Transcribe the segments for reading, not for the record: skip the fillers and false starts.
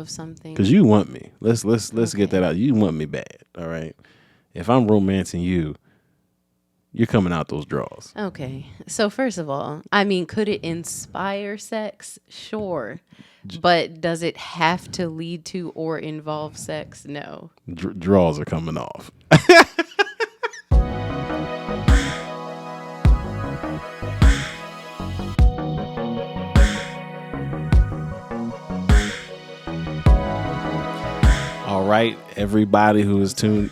of something. Because you want me. Let's get that out. You want me bad. All right. If I'm romancing you, you're coming out those draws. Okay. So first of all, I mean, could it inspire sex? Sure. But does it have to lead to or involve sex? No. Draws are coming off. All right, everybody who is tuned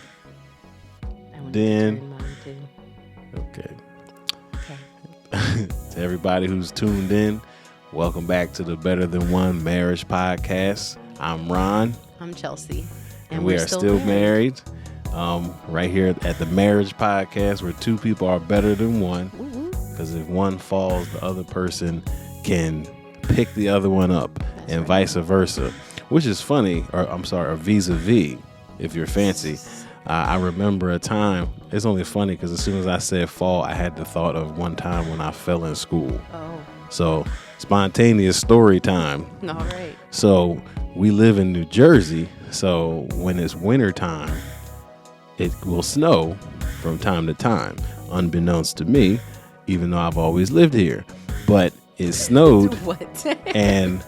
in. Okay. To everybody who's tuned in, welcome back to the Better Than One Marriage Podcast. I'm Ron. I'm Chelsea. And we are still married. Right here at the Marriage Podcast, where two people are better than one. Because if one falls, the other person can pick the other one up. That's and right. Vice versa. Which is funny, or vis-a-vis, if you're fancy. I remember a time, it's only funny because as soon as I said fall, I had the thought of one time when I fell in school. Oh. So, spontaneous story time. All right. So, we live in New Jersey, so when it's winter time, it will snow from time to time, unbeknownst to me, even though I've always lived here. But it snowed. What? And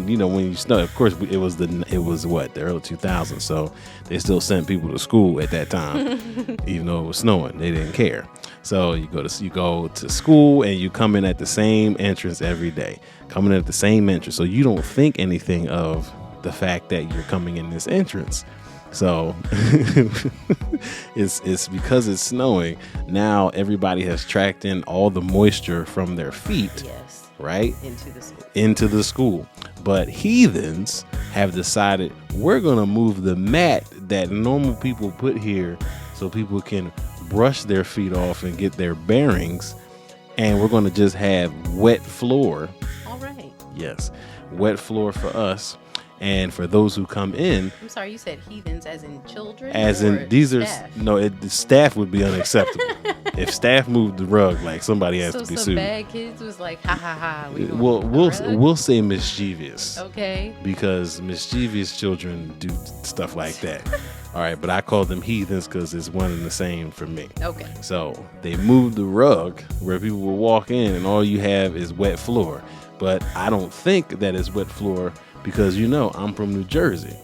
you know, when you snow, of course, it was the early 2000s, so they still sent people to school at that time, even though it was snowing. They didn't care. So you go to school and you come in at the same entrance every day, coming in at the same entrance. So you don't think anything of the fact that you're coming in this entrance. So it's because it's snowing. Now everybody has tracked in all the moisture from their feet. Yes. Right? Into the school. But heathens have decided we're going to move the mat that normal people put here so people can brush their feet off and get their bearings. And we're going to just have wet floor. All right. Yes. Wet floor for us. And for those who come in, I'm sorry, you said heathens as in children? As in these staff? The staff would be unacceptable. If staff moved the rug, like somebody has to be sued. So some bad kids was like, ha ha ha. We'll say mischievous. Okay. Because mischievous children do stuff like that. All right, but I call them heathens because it's one and the same for me. Okay. So they moved the rug where people will walk in and all you have is wet floor. But I don't think that it's wet floor because, I'm from New Jersey.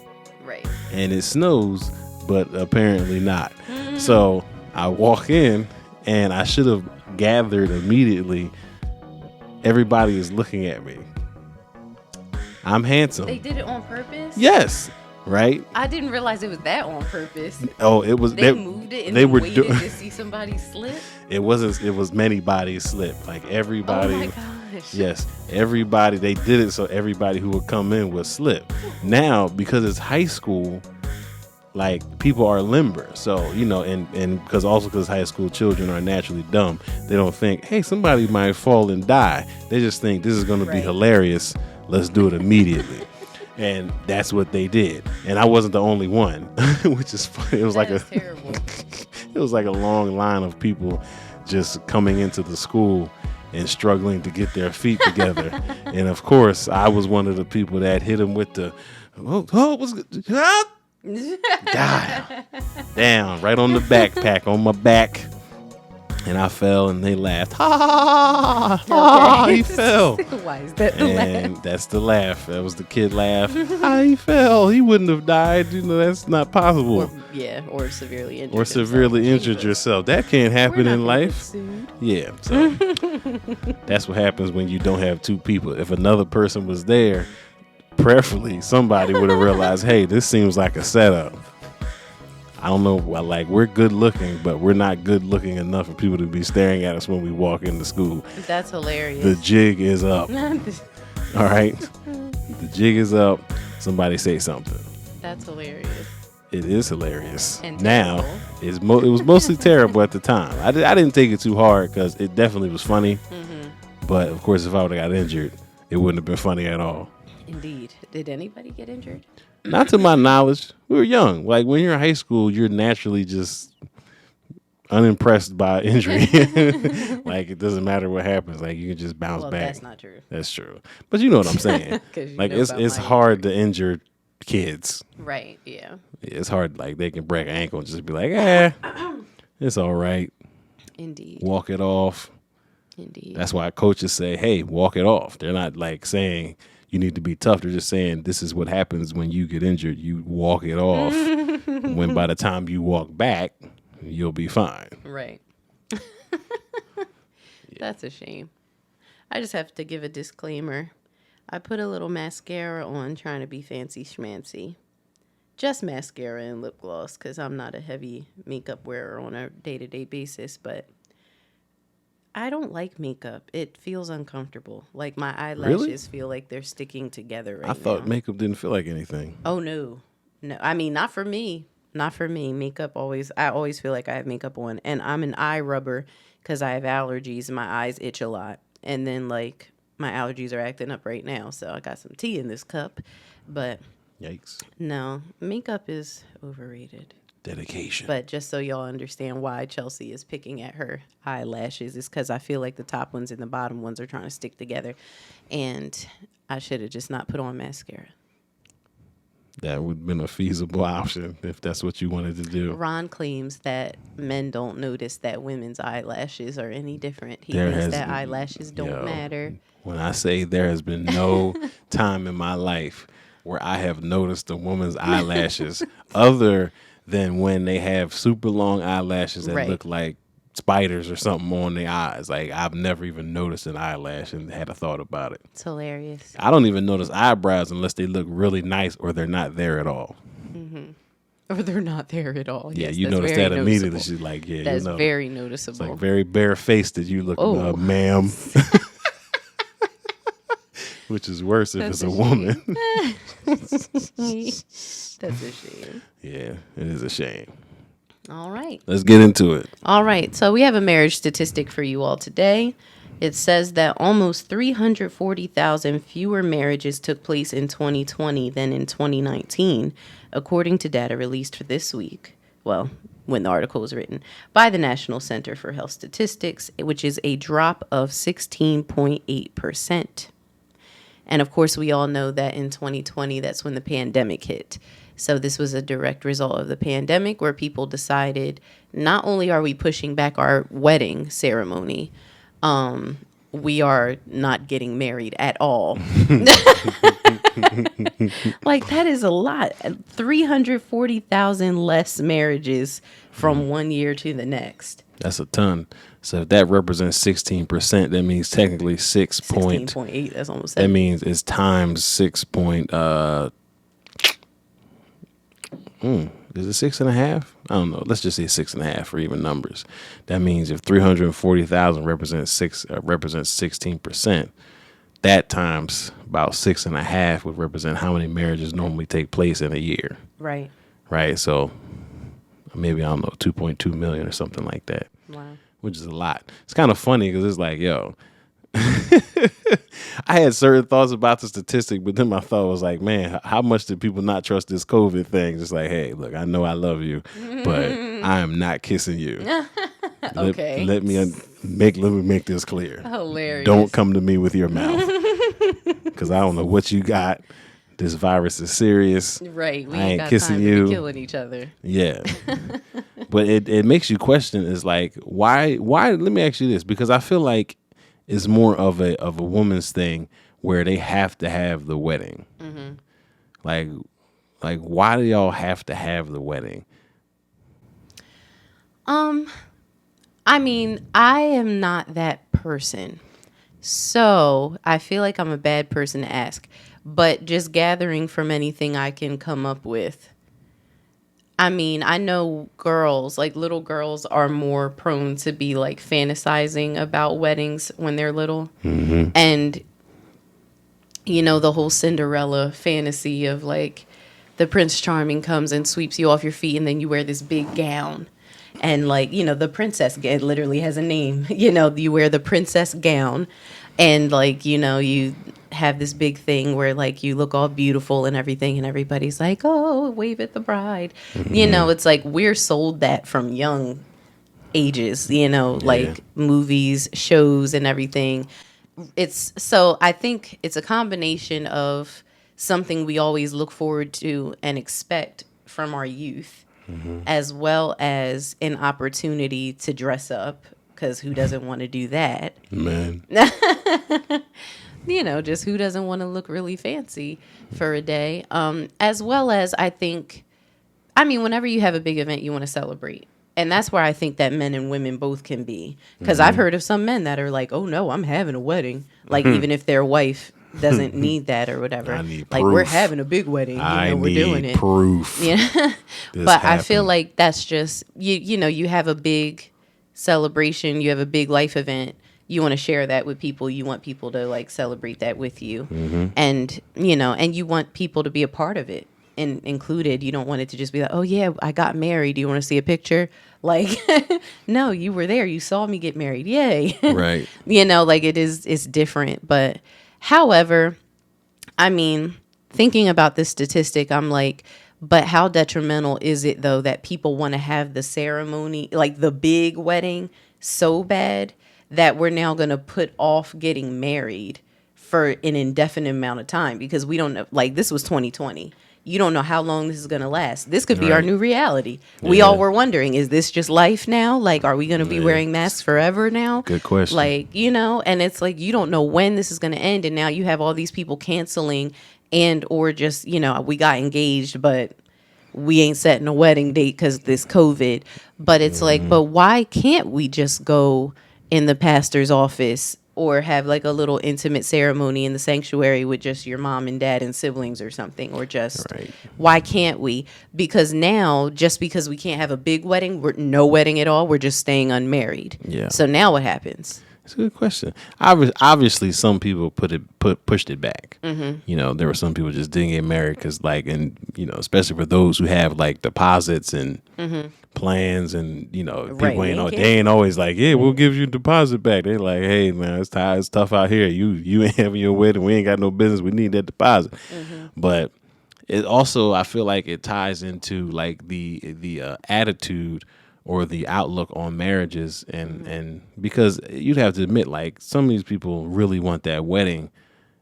Right. And it snows, but apparently not. Mm-hmm. So I walk in and I should have gathered immediately. Everybody is looking at me. I'm handsome. They did it on purpose? Yes. Right? I didn't realize it was that on purpose. Oh, it was. They moved it and they waited to see somebody slip? It was many bodies slip. Like everybody. Oh my gosh. Yes. Everybody, they did it so everybody who would come in would slip. Now, because it's high school, like people are limber. So, and because high school children are naturally dumb, they don't think, hey, somebody might fall and die. They just think this is going to be hilarious. Let's do it immediately. And that's what they did. And I wasn't the only one, which is funny. It was terrible. It was like a long line of people just coming into the school and struggling to get their feet together. And of course, I was one of the people that hit them with the, what's good? Down, right on the backpack, on my back. And I fell and they laughed. Ha ha ha! He fell. Why is that the laugh? And that's the laugh. That was the kid laugh. He fell. He wouldn't have died. That's not possible. Or severely injured. Or severely injured yourself. That can't happen in life. Yeah. So that's what happens when you don't have two people. If another person was there, prayerfully, somebody would have realized, hey, this seems like a setup. I don't know, like we're good looking, but we're not good looking enough for people to be staring at us when we walk into school. That's hilarious. The jig is up. All right? The jig is up. Somebody say something. That's hilarious. It is hilarious. And now, it was mostly terrible at the time. I didn't take it too hard because it definitely was funny. Mm-hmm. But, of course, if I would have got injured, it wouldn't have been funny at all. Indeed. Did anybody get injured? Not to my knowledge. We were young. Like when you're in high school, you're naturally just unimpressed by injury. Like it doesn't matter what happens. Like you can just bounce Well, back. that's not true. That's true. But you know what I'm saying. 'Cause you Like know it's about it's my hard to injure kids. Right, yeah. It's hard. Like they can break an ankle and just be like, it's all right. Indeed. Walk it off. Indeed. That's why coaches say, hey, walk it off. They're not like saying you need to be tough. They're just saying this is what happens when you get injured. You walk it off. When by the time you walk back, you'll be fine. Right. That's a shame. I just have to give a disclaimer. I put a little mascara on trying to be fancy schmancy. Just mascara and lip gloss because I'm not a heavy makeup wearer on a day-to-day basis, but I don't like makeup. It feels uncomfortable. Like my eyelashes feel like they're sticking together right now. I thought makeup didn't feel like anything. Oh, no. No, I mean, not for me. Not for me. Makeup I always feel like I have makeup on. And I'm an eye rubber because I have allergies and my eyes itch a lot. And then, like, my allergies are acting up right now. So I got some tea in this cup. But Yikes. no, makeup is overrated. Dedication. But just so y'all understand why Chelsea is picking at her eyelashes is because I feel like the top ones and the bottom ones are trying to stick together. And I should have just not put on mascara. That would have been a feasible option if that's what you wanted to do. Ron claims that men don't notice that women's eyelashes are any different. He thinks that eyelashes don't matter. When I say there has been no time in my life where I have noticed a woman's eyelashes other than when they have super long eyelashes that look like spiders or something on their eyes. Like I've never even noticed an eyelash and had a thought about it. It's hilarious. I don't even notice eyebrows unless they look really nice or they're not there at all. Mm-hmm. Or they're not there at all. Yeah, yes, you notice that immediately. She's like, yeah, that's you know, very noticeable. It's like very barefaced that you look, ma'am. Which is worse if it's a woman. That's a shame. Yeah, it is a shame. All right. Let's get into it. All right. So we have a marriage statistic for you all today. It says that almost 340,000 fewer marriages took place in 2020 than in 2019, according to data released for this week. Well, when the article was written, by the National Center for Health Statistics, which is a drop of 16.8%. And of course, we all know that in 2020, that's when the pandemic hit. So this was a direct result of the pandemic where people decided not only are we pushing back our wedding ceremony, we are not getting married at all. Like, that is a lot. 340,000 less marriages from one year to the next. That's a ton. So if that represents 16%, that means technically 16.8. That's almost 7. That means it's times 6 point. Is it 6.5? I don't know. Let's just say 6.5 for even numbers. That means if 340,000 represents 16%, that times about 6.5 would represent how many marriages normally take place in a year. Right. Right. So maybe, I don't know, 2.2 million or something like that. Wow. Which is a lot. It's kind of funny because it's like, yo, I had certain thoughts about the statistic, but then my thought was like, man, how much did people not trust this COVID thing? Just like, hey, look, I know I love you, but I am not kissing you. Okay. Let me make this clear. Hilarious. Don't come to me with your mouth because I don't know what you got. This virus is serious. Right. We I ain't got kissing time you. to be killing each other. Yeah. But it makes you question is like, why? Let me ask you this, because I feel like it's more of a woman's thing where they have to have the wedding. Mm-hmm. Like why do y'all have to have the wedding? I mean, I am not that person. So I feel like I'm a bad person to ask. But just gathering from anything I can come up with. I mean, I know girls, like little girls, are more prone to be like fantasizing about weddings when they're little. Mm-hmm. And, you know, the whole Cinderella fantasy of like the Prince Charming comes and sweeps you off your feet and then you wear this big gown. And like, you know, the princess, it literally has a name. You know, you wear the princess gown and like, you know, you have this big thing where like you look all beautiful and everything and everybody's like, oh, wave at the bride. Mm-hmm. You know, it's like we're sold that from young ages, Yeah. like movies, shows, and everything. So I think it's a combination of something we always look forward to and expect from our youth, as well as an opportunity to dress up, because who doesn't want to do that? Man. Just who doesn't want to look really fancy for a day? As well as whenever you have a big event, you want to celebrate. And that's where I think that men and women both can be. Because I've heard of some men that are like, oh no, I'm having a wedding. Like, even if their wife doesn't need that or whatever. I need like, proof. we're having a big wedding. We're doing it. Proof. Yeah. This But I feel happened. like that's just, you have a big celebration, you have a big life event. You want to share that with people. You want people to like celebrate that with you. And, and you want people to be a part of it and included. You don't want it to just be like, oh yeah, I got married. Do you want to see a picture? Like, no, you were there. You saw me get married. Yay. Right. Like it's different. But however, thinking about this statistic, I'm like, but how detrimental is it though that people want to have the ceremony, like the big wedding, so bad that we're now going to put off getting married for an indefinite amount of time, because we don't know, like this was 2020. You don't know how long this is going to last. This could be our Right. new reality. We Yeah. all were wondering, is this just life now? Like, are we going to be wearing masks forever now? Good question. Like, and it's like, you don't know when this is going to end. And now you have all these people canceling and, or just, we got engaged, but we ain't setting a wedding date because this COVID. But it's like, but why can't we just go in the pastor's office or have like a little intimate ceremony in the sanctuary with just your mom and dad and siblings or something? Or just, Right. why can't we? Because now, just because we can't have a big wedding, we're no wedding at all, we're just staying unmarried. Yeah. So now what happens? It's a good question. Obviously, some people pushed it back. There were some people just didn't get married because, like, and especially for those who have like deposits and plans, and Right, people ain't they can't- they ain't always like, yeah, we'll give you a deposit back. They're like, hey man, it's tough out here. You ain't having your wedding. We ain't got no business. We need that deposit. But it also, I feel like it ties into like the attitude or the outlook on marriages, and because you'd have to admit, like, some of these people really want that wedding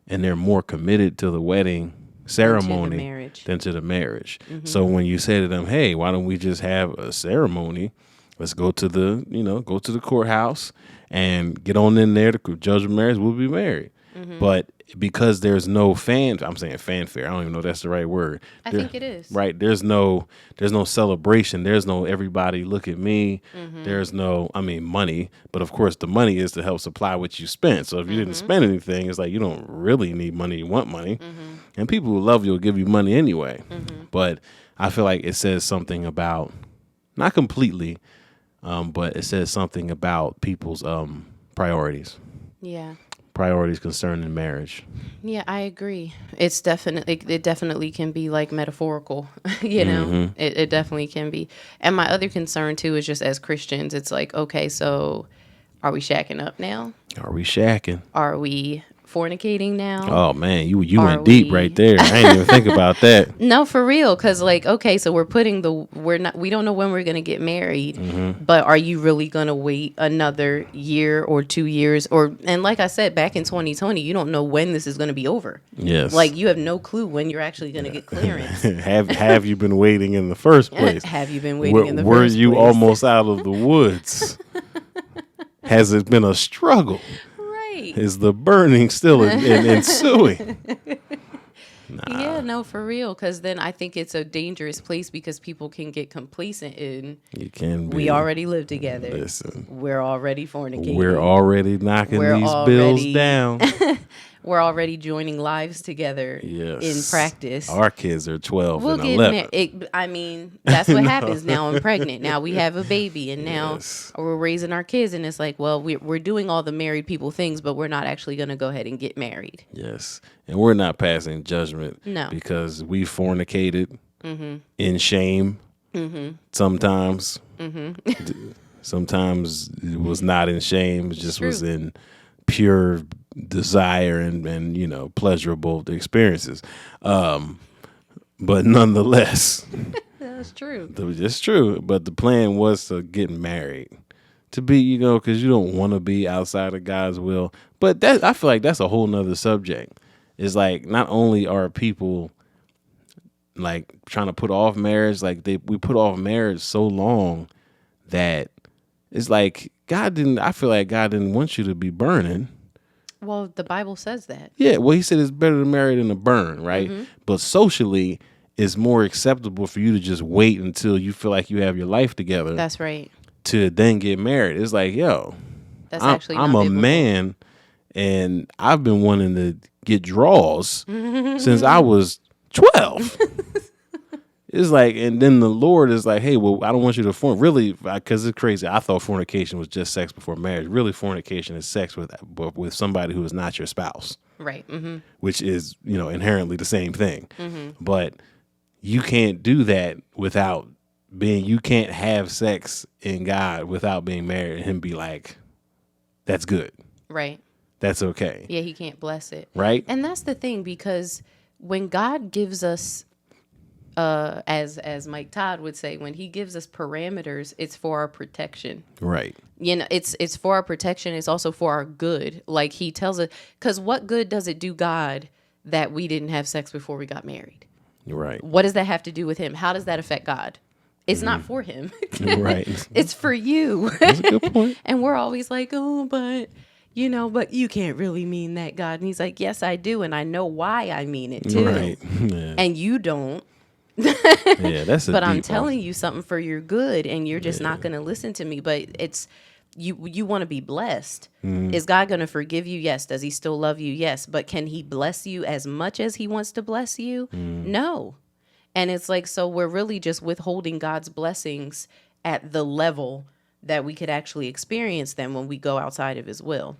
and they're more committed to the wedding ceremony marriage. than to the marriage. So when you say to them, hey, why don't we just have a ceremony? Let's go to the courthouse and get on in there to judge of marriage. We'll be married. But because there's no I'm saying fanfare. I don't even know if that's the right word. I think it is. Right. There's no celebration. There's no everybody look at me. There's no, money. But of course the money is to help supply what you spent. So if you didn't spend anything, it's like you don't really need money. You want money. And people who love you will give you money anyway. But I feel like it says something about, not completely, but it says something about people's priorities. Yeah. Priorities concerning marriage. Yeah, I agree. It definitely can be like metaphorical, It definitely can be. And my other concern too is just as Christians, it's like, okay, so are we shacking up now? Are we shacking? Are we fornicating now? Oh man, you Are went deep we- right there. I didn't even think about that. No, for real. Cause like, okay, so we don't know when we're going to get married, but are you really going to wait another year or 2 years? And like I said, back in 2020, you don't know when this is going to be over. Yes. Like you have no clue when you're actually going to get clearance. have you been waiting in the first place? Have you been waiting in the Were first you place? almost out of the woods? Has it been a struggle? Right. Is the burning still ensuing? Yeah, no, for real. Because then I think it's a dangerous place because people can get complacent in. You can be. We already live together. Listen, We're already fornicating. we're already knocking We're these already- bills down. We're already joining lives together Yes. in practice. Our kids are 12 We'll and get 11. married. That's what happens. Now I'm pregnant. Now we have a baby, and now Yes. we're raising our kids. And it's like, well, we're doing all the married people things, but we're not actually going to go ahead and get married. Yes. And we're not passing judgment. No. Because we fornicated in shame sometimes. Sometimes it was not in shame. It just True. was in pure desire and pleasurable experiences. But nonetheless, That's true. it's true. But the plan was to get married. to be, because you don't want to be outside of God's will. But I feel like that's a whole nother subject. It's like not only are people like trying to put off marriage, like we put off marriage so long that it's like I feel like God didn't want you to be burning. Well, the Bible says that. Yeah, well, he said it's better to marry than to burn, right? Mm-hmm. But socially, it's more acceptable for you to just wait until you feel like you have your life together. That's right. To then get married. It's like, I'm a man, and I've been wanting to get draws since I was 12. It's like, and then the Lord is like, hey, well, I don't want you to really, because it's crazy. I thought fornication was just sex before marriage. Really, fornication is sex with somebody who is not your spouse. Right. Mm-hmm. Which is, inherently the same thing. Mm-hmm. But you can't do that you can't have sex in God without being married and him be like, that's good. Right. That's okay. Yeah, he can't bless it. Right. And that's the thing, because when God gives us, as Mike Todd would say, when he gives us parameters, it's for our protection. Right. It's for our protection. It's also for our good. Like he tells us, because what good does it do God that we didn't have sex before we got married? Right. What does that have to do with him? How does that affect God? It's not for him. Right. It's for you. That's a good point. And we're always like, oh, but you can't really mean that, God. And he's like, yes, I do. And I know why I mean it too. Right. Yeah. And you don't. Yeah, that's a But I'm telling you something for your good, and you're just not going to listen to me. But it's you want to be blessed. Is God going to forgive you? Yes. Does he still love you? Yes. But can he bless you as much as he wants to bless you? No. And it's like, so we're really just withholding God's blessings at the level that we could actually experience them when we go outside of his will.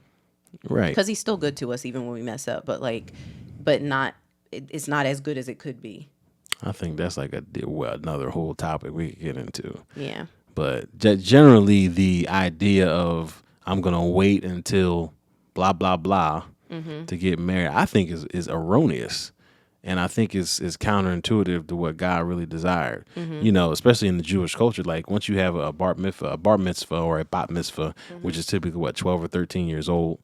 Right. Because he's still good to us even when we mess up, but it's not as good as it could be. I think that's like another whole topic we could get into. Yeah. But generally the idea of I'm going to wait until blah, blah, blah to get married, I think is erroneous. And I think it's counterintuitive to what God really desired. Especially in the Jewish culture. Like once you have a bar mitzvah or a bat mitzvah, which is typically 12 or 13 years old,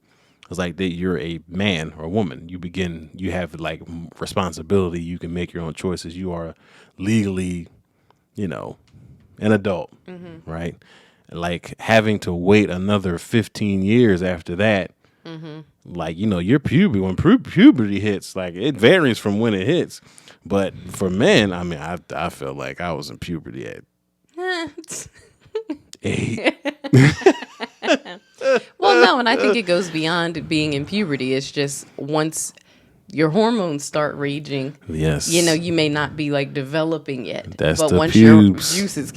it's like that you're a man or a woman. You have like responsibility. You can make your own choices. You are legally, an adult, right? Like having to wait another 15 years after that. Like, your puberty, when puberty hits, like it varies from when it hits. But for men, I mean, I felt like I was in puberty at 8. Well, no, and I think it goes beyond being in puberty. It's just once your hormones start raging, yes, you may not be like developing yet. That's but the once pubes. Your juices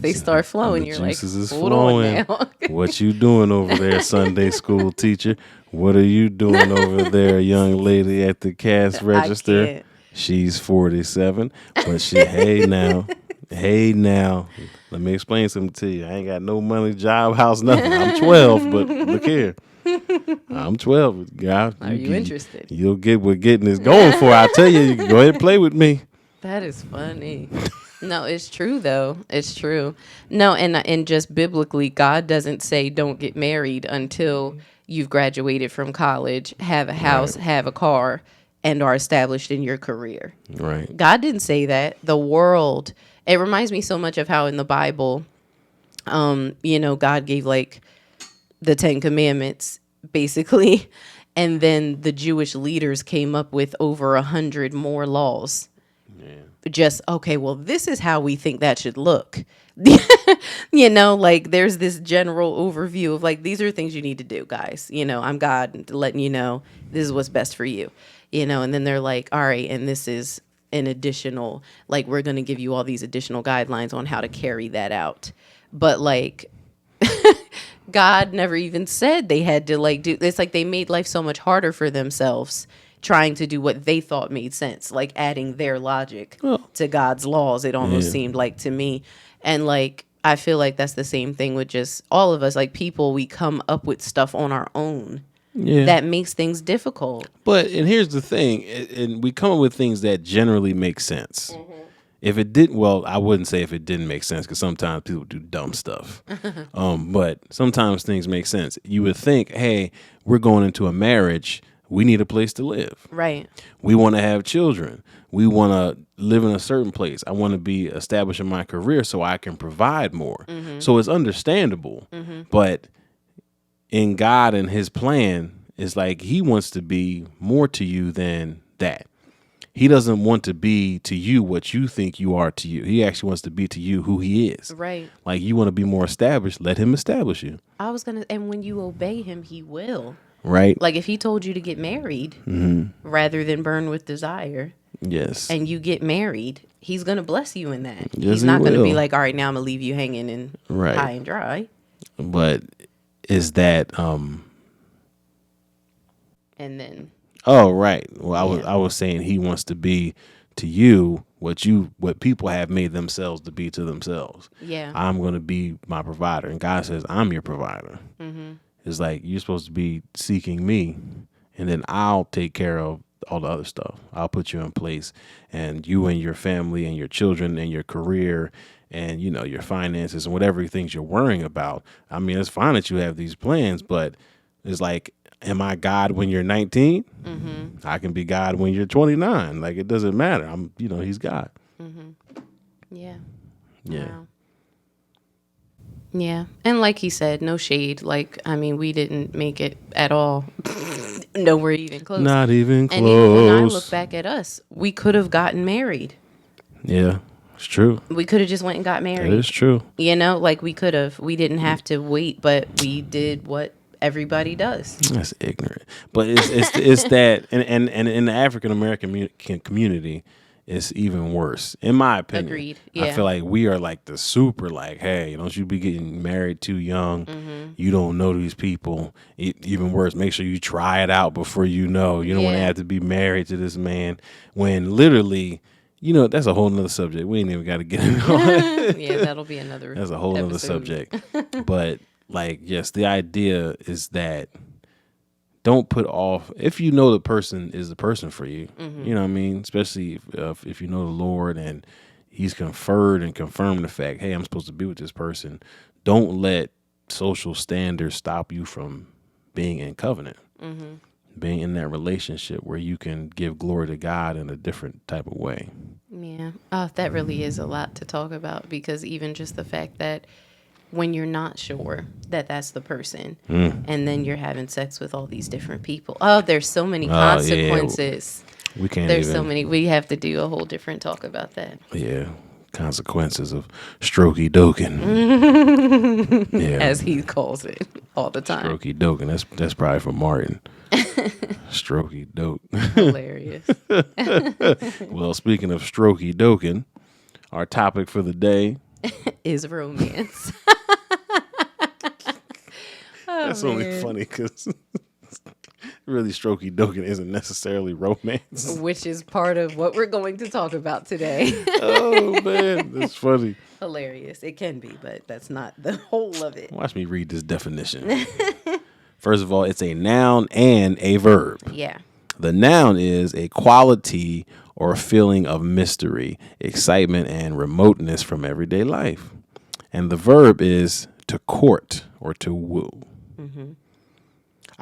they start flowing, you're like, is hold flowing. on now. What you doing over there, Sunday school teacher? What are you doing over there, young lady at the cash register? She's 47, but hey now. Let me explain something to you. I ain't got no money, job, house, nothing. I'm 12, but look here. I'm 12. God, are you interested? You'll get what getting is going for. I tell you, go ahead and play with me. That is funny. No, it's true though. It's true. No, and just biblically, God doesn't say don't get married until you've graduated from college, have a house, have a car, and are established in your career. Right. God didn't say that. The world. It reminds me so much of how in the Bible, God gave like the 10 Commandments, basically. And then the Jewish leaders came up with over 100 more laws. Yeah. Just, okay, well, this is how we think that should look. Like there's this general overview of like, these are things you need to do, guys. I'm God letting you know this is what's best for you. And then they're like, all right, and this is an additional, like, we're going to give you all these additional guidelines on how to carry that out. But like, God never even said they had to like do, it's like they made life so much harder for themselves trying to do what they thought made sense, like adding their logic to God's laws. It almost seemed like to me. And like, I feel like that's the same thing with just all of us, like people, we come up with stuff on our own. Yeah. That makes things difficult. And here's the thing, and we come up with things that generally make sense. if it didn't, well, I wouldn't say if it didn't make sense because sometimes people do dumb stuff. But sometimes things make sense. You would think, hey, we're going into a marriage. We need a place to live. Right. We want to have children. We want to live in a certain place. I want to be establishing my career so I can provide more. So it's understandable. But in God and his plan, it's like he wants to be more to you than that. He doesn't want to be to you what you think you are to you. He actually wants to be to you who he is. Right. Like you want to be more established, let him establish you. And when you obey him, he will. Right. Like if he told you to get married rather than burn with desire. Yes. And you get married, he's going to bless you in that. Yes, he's not going to be will. like, all right, now I'm going to leave you hanging and high and dry. But is that And then oh, right. Well, I was saying he wants to be to you what people have made themselves to be to themselves. Yeah. I'm going to be my provider. And God says, I'm your provider. It's like you're supposed to be seeking me, and then I'll take care of all the other stuff. I'll put you in place, and you and your family and your children and your career and, your finances and whatever things you're worrying about. I mean, it's fine that you have these plans, but it's like, am I God when you're 19? I can be God when you're 29. Like, it doesn't matter. He's God. Yeah. Yeah. Wow. Yeah. And like he said, no shade. Like, I mean, we didn't make it at all. Nowhere even close. Not even close. And even when I look back at us, we could have gotten married. Yeah, it's true. We could have just went and got married. It is true. Like we could have. We didn't have to wait, but we did what everybody does. That's ignorant. But it's that, and in the African American community, it's even worse, in my opinion. Agreed. Yeah. I feel like we are like the super, like, hey, don't you be getting married too young. You don't know these people. Even worse, make sure you try it out before you know. You don't want to have to be married to this man when literally, that's a whole nother subject. We ain't even got to get into it. Yeah, that'll be another. That's a whole nother subject. But like, yes, the idea is that don't put off, if you know the person is the person for you, you know what I mean? Especially if you know the Lord and he's conferred and confirmed the fact, hey, I'm supposed to be with this person. Don't let social standards stop you from being in covenant, being in that relationship where you can give glory to God in a different type of way. Yeah. Oh, that really is a lot to talk about, because even just the fact that when you're not sure that that's the person and then you're having sex with all these different people. Oh, there's so many consequences. Yeah. We can't so many. We have to do a whole different talk about that. Yeah. Consequences of strokey doking. Yeah. As he calls it all the time. Strokey doking. That's probably from Martin. Strokey doke. Hilarious. Well, speaking of strokey doking, our topic for the day is romance. That's only funny because really strokey doking isn't necessarily romance. Which is part of what we're going to talk about today. Oh, man. That's funny. Hilarious. It can be, but that's not the whole of it. Watch me read this definition. First of all, it's a noun and a verb. Yeah. The noun is a quality or feeling of mystery, excitement, and remoteness from everyday life. And the verb is to court or to woo.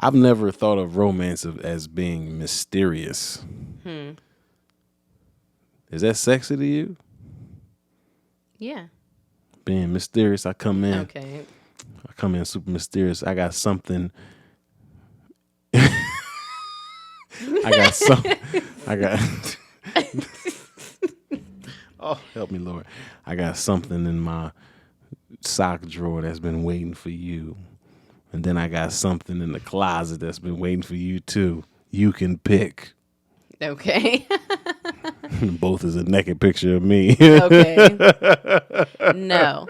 I've never thought of romance as being mysterious. Is that sexy to you? Yeah. Being mysterious, I come in. Okay. I come in super mysterious. I got something. Oh, help me, Lord. I got something in my sock drawer that's been waiting for you. And then I got something in the closet that's been waiting for you, too. You can pick. Okay. Both is a naked picture of me. Okay. No.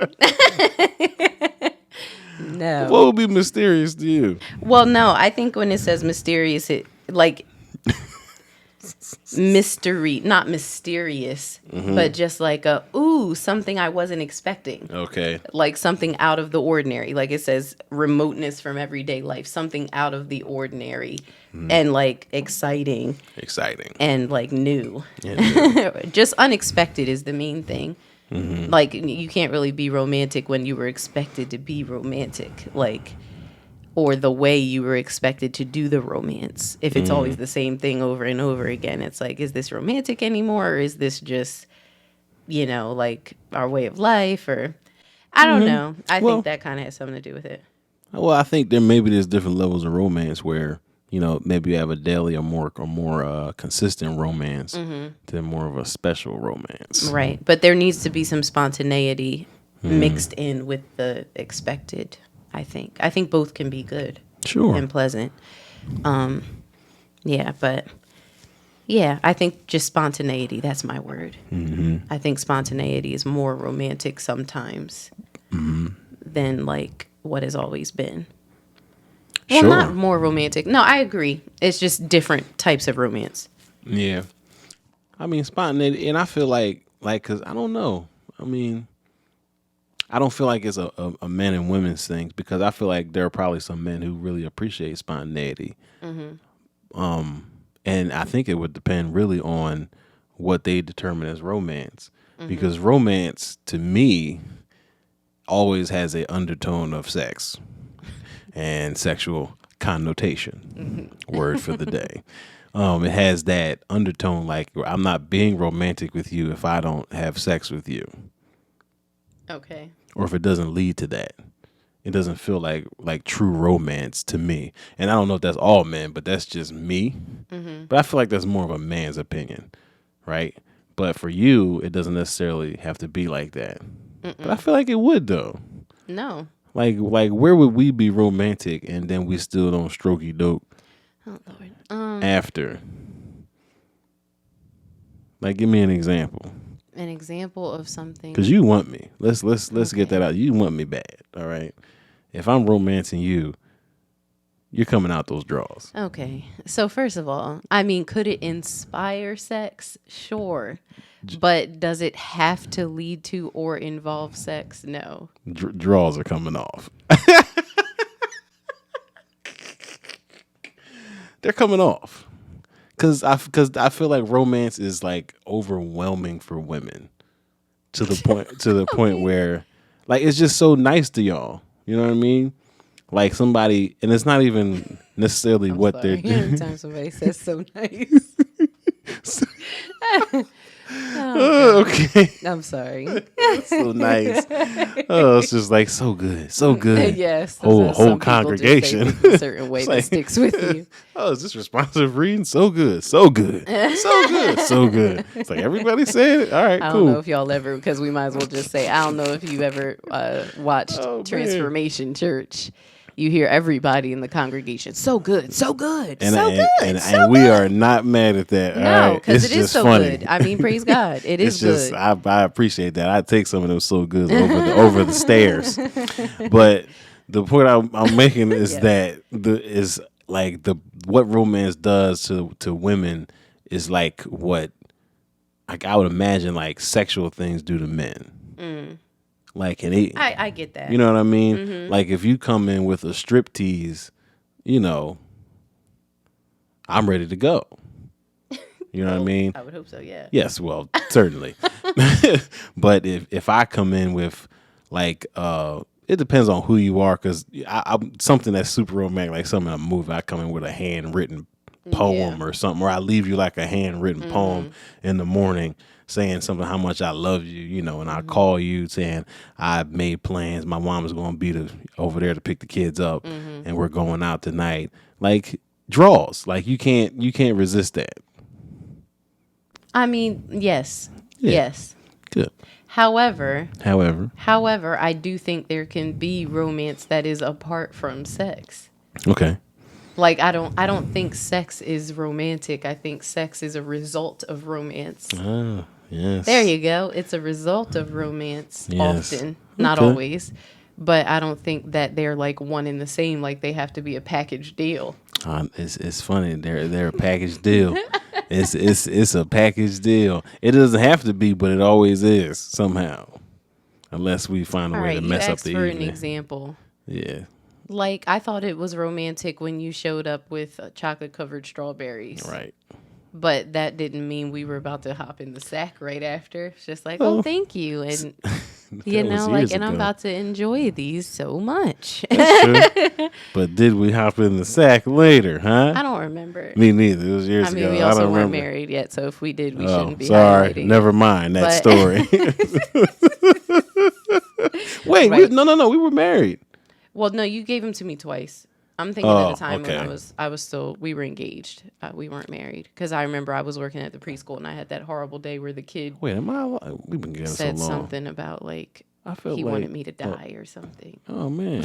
No. What would be mysterious to you? Well, no. I think when it says mysterious, it like mystery, not mysterious, but just like something I wasn't expecting. Okay. Like something out of the ordinary. Like it says remoteness from everyday life, something out of the ordinary and like exciting and like new. Yeah. Just unexpected is the main thing. Like you can't really be romantic when you were expected to be romantic. Like, or the way you were expected to do the romance. If it's always the same thing over and over again, it's like, is this romantic anymore? Or is this just, like our way of life? Or I don't know. I think that kind of has something to do with it. Well, I think there's different levels of romance where, maybe you have a daily or more consistent romance than more of a special romance. Right. But there needs to be some spontaneity mixed in with the expected. I think both can be good, sure, and pleasant. I think just spontaneity. That's my word. I think spontaneity is more romantic sometimes than like what has always been. Well, sure. not more romantic. No, I agree. It's just different types of romance. Yeah, I mean spontaneity, and I feel like because I don't know. I mean, I don't feel like it's a men and women's thing because I feel like there are probably some men who really appreciate spontaneity. And I think it would depend really on what they determine as romance. Because romance, to me, always has an undertone of sex and sexual connotation. Word for the day. It has that undertone like I'm not being romantic with you if I don't have sex with you. Okay. Or if it doesn't lead to that. It doesn't feel like true romance to me. And I don't know if that's all men, but that's just me. But I feel like that's more of a man's opinion, right? But for you, it doesn't necessarily have to be like that. But I feel like it would, though. No. Like where would we be romantic and then we still don't strokey dope after? Like, give me an example. An example of something. Because you want me. Let's get that out. You want me bad, all right? If I'm romancing you, you're coming out those draws. Okay. So first of all, I mean, could it inspire sex? Sure. But does it have to lead to or involve sex? No. Draws are coming off. They're coming off. Because I feel like romance is like overwhelming for women to the point where like it's just so nice to y'all. You know what I mean? Like somebody, and it's not even necessarily what they're doing. Every time somebody says so nice. Okay. I'm sorry. So nice. Oh, it's just like so good. So good. Yes. Whole congregation. A certain way that sticks with you. Oh, is this responsive reading? So good. So good. So good. So good. It's like everybody said it. All right, I cool. don't know if y'all ever, because we might as well just say, I don't know if you ever watched Transformation Church. You hear everybody in the congregation, so good, so good, and we are not mad at that. No, because it is just so funny. good. I mean, praise God, it is good. I appreciate that. I take some of those so good over the stairs. But the point I'm making is that what romance does to women is like what I would imagine like sexual things do to men. Like, and I get that. You know what I mean? Like, if you come in with a striptease, I'm ready to go. You know what I mean? I would hope so, yeah. Yes, well, certainly. But if I come in with, like, it depends on who you are, because I'm something that's super romantic, like something in a movie, I come in with a handwritten poem or something, or I leave you like a handwritten poem in the morning saying something, how much I love you, and I call you saying I made plans. My mom is going to be over there to pick the kids up, and we're going out tonight. Like draws, like you can't resist that. I mean, yes, yes. Good. However, I do think there can be romance that is apart from sex. Okay. Like I don't think sex is romantic. I think sex is a result of romance. Oh, yes. There you go. It's a result of romance often, not Okay. always. But I don't think that they're like one and the same, like they have to be a package deal. It's funny. They're a package deal. It's a package deal. It doesn't have to be, but it always is somehow. Unless we find a All way right, to you mess up asked the for evening. an example. Yeah. Like, I thought it was romantic when you showed up with chocolate-covered strawberries. Right. But that didn't mean we were about to hop in the sack right after. It's just like, Well, oh, thank you. And, that was years and I'm ago. about to enjoy these so much. That's true. But did we hop in the sack later, huh? I don't remember. Me neither. It was years I mean, ago. we I also don't weren't remember. married yet, so if we did, we Oh, shouldn't be sorry. highlighting Never it. mind that But- story. Wait, Right. no. We were married. Well, no, you gave them to me twice. I'm thinking at Oh, a time okay. when we were engaged. We weren't married. Because I remember I was working at the preschool and I had that horrible day where the kid Wait, am I alive? We've been together so said long. something about, like, I felt he like, wanted me to die or something. Oh man,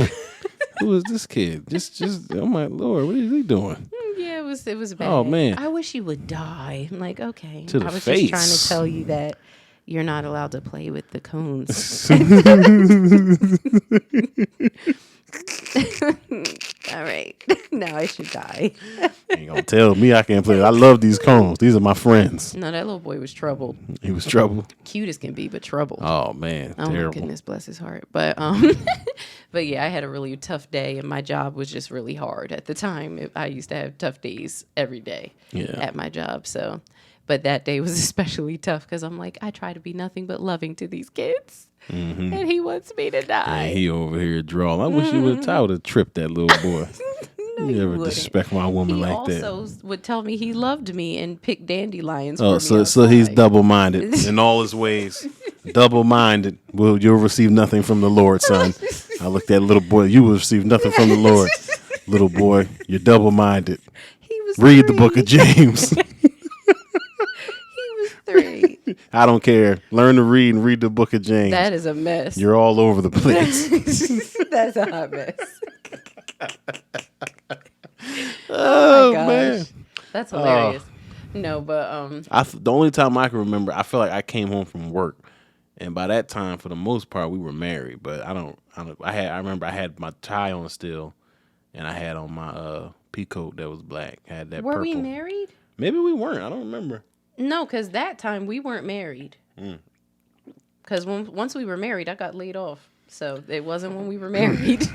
who is this kid? Just. Oh my lord, what is he doing? Yeah, it was bad. Oh, man. I wish he would die. I'm like, okay. To the I was face. just trying to tell you that you're not allowed to play with the cones. All right. Now I should die. Ain't gonna tell me I can't play. I love these cones. These are my friends. No, that little boy was troubled. He was trouble. Cute as can be, but troubled. Oh man, Oh terrible. my goodness, bless his heart. But but yeah, I had a really tough day, and my job was just really hard at the time. I used to have tough days every day Yeah. at my job. So, but that day was especially tough because I'm like, I try to be nothing but loving to these kids, and he wants me to die. And he over here drawing. I wish you would have tripped that little boy. No, you you never wouldn't. disrespect my woman He like also that. would tell me he loved me and pick dandelions. Oh, for me so he's outside. double-minded in all his ways. Double-minded. Well, you'll receive nothing from the Lord, son. I looked at little boy. You will receive nothing from the Lord, little boy. You're double-minded. He was Read the 3. book of James. He was 3. I don't care. Learn to read and read the book of James. That is a mess. You're all over the place. That's a hot mess. Oh, Gosh. man. That's hilarious. No, but The only time I can remember, I feel like I came home from work, and by that time, for the most part, we were married. But I remember I had my tie on still, and I had on my peacoat that was black. I had that were purple. we married? Maybe we weren't. I don't remember. No, because that time we weren't married. Because once we were married, I got laid off. So it wasn't when we were married.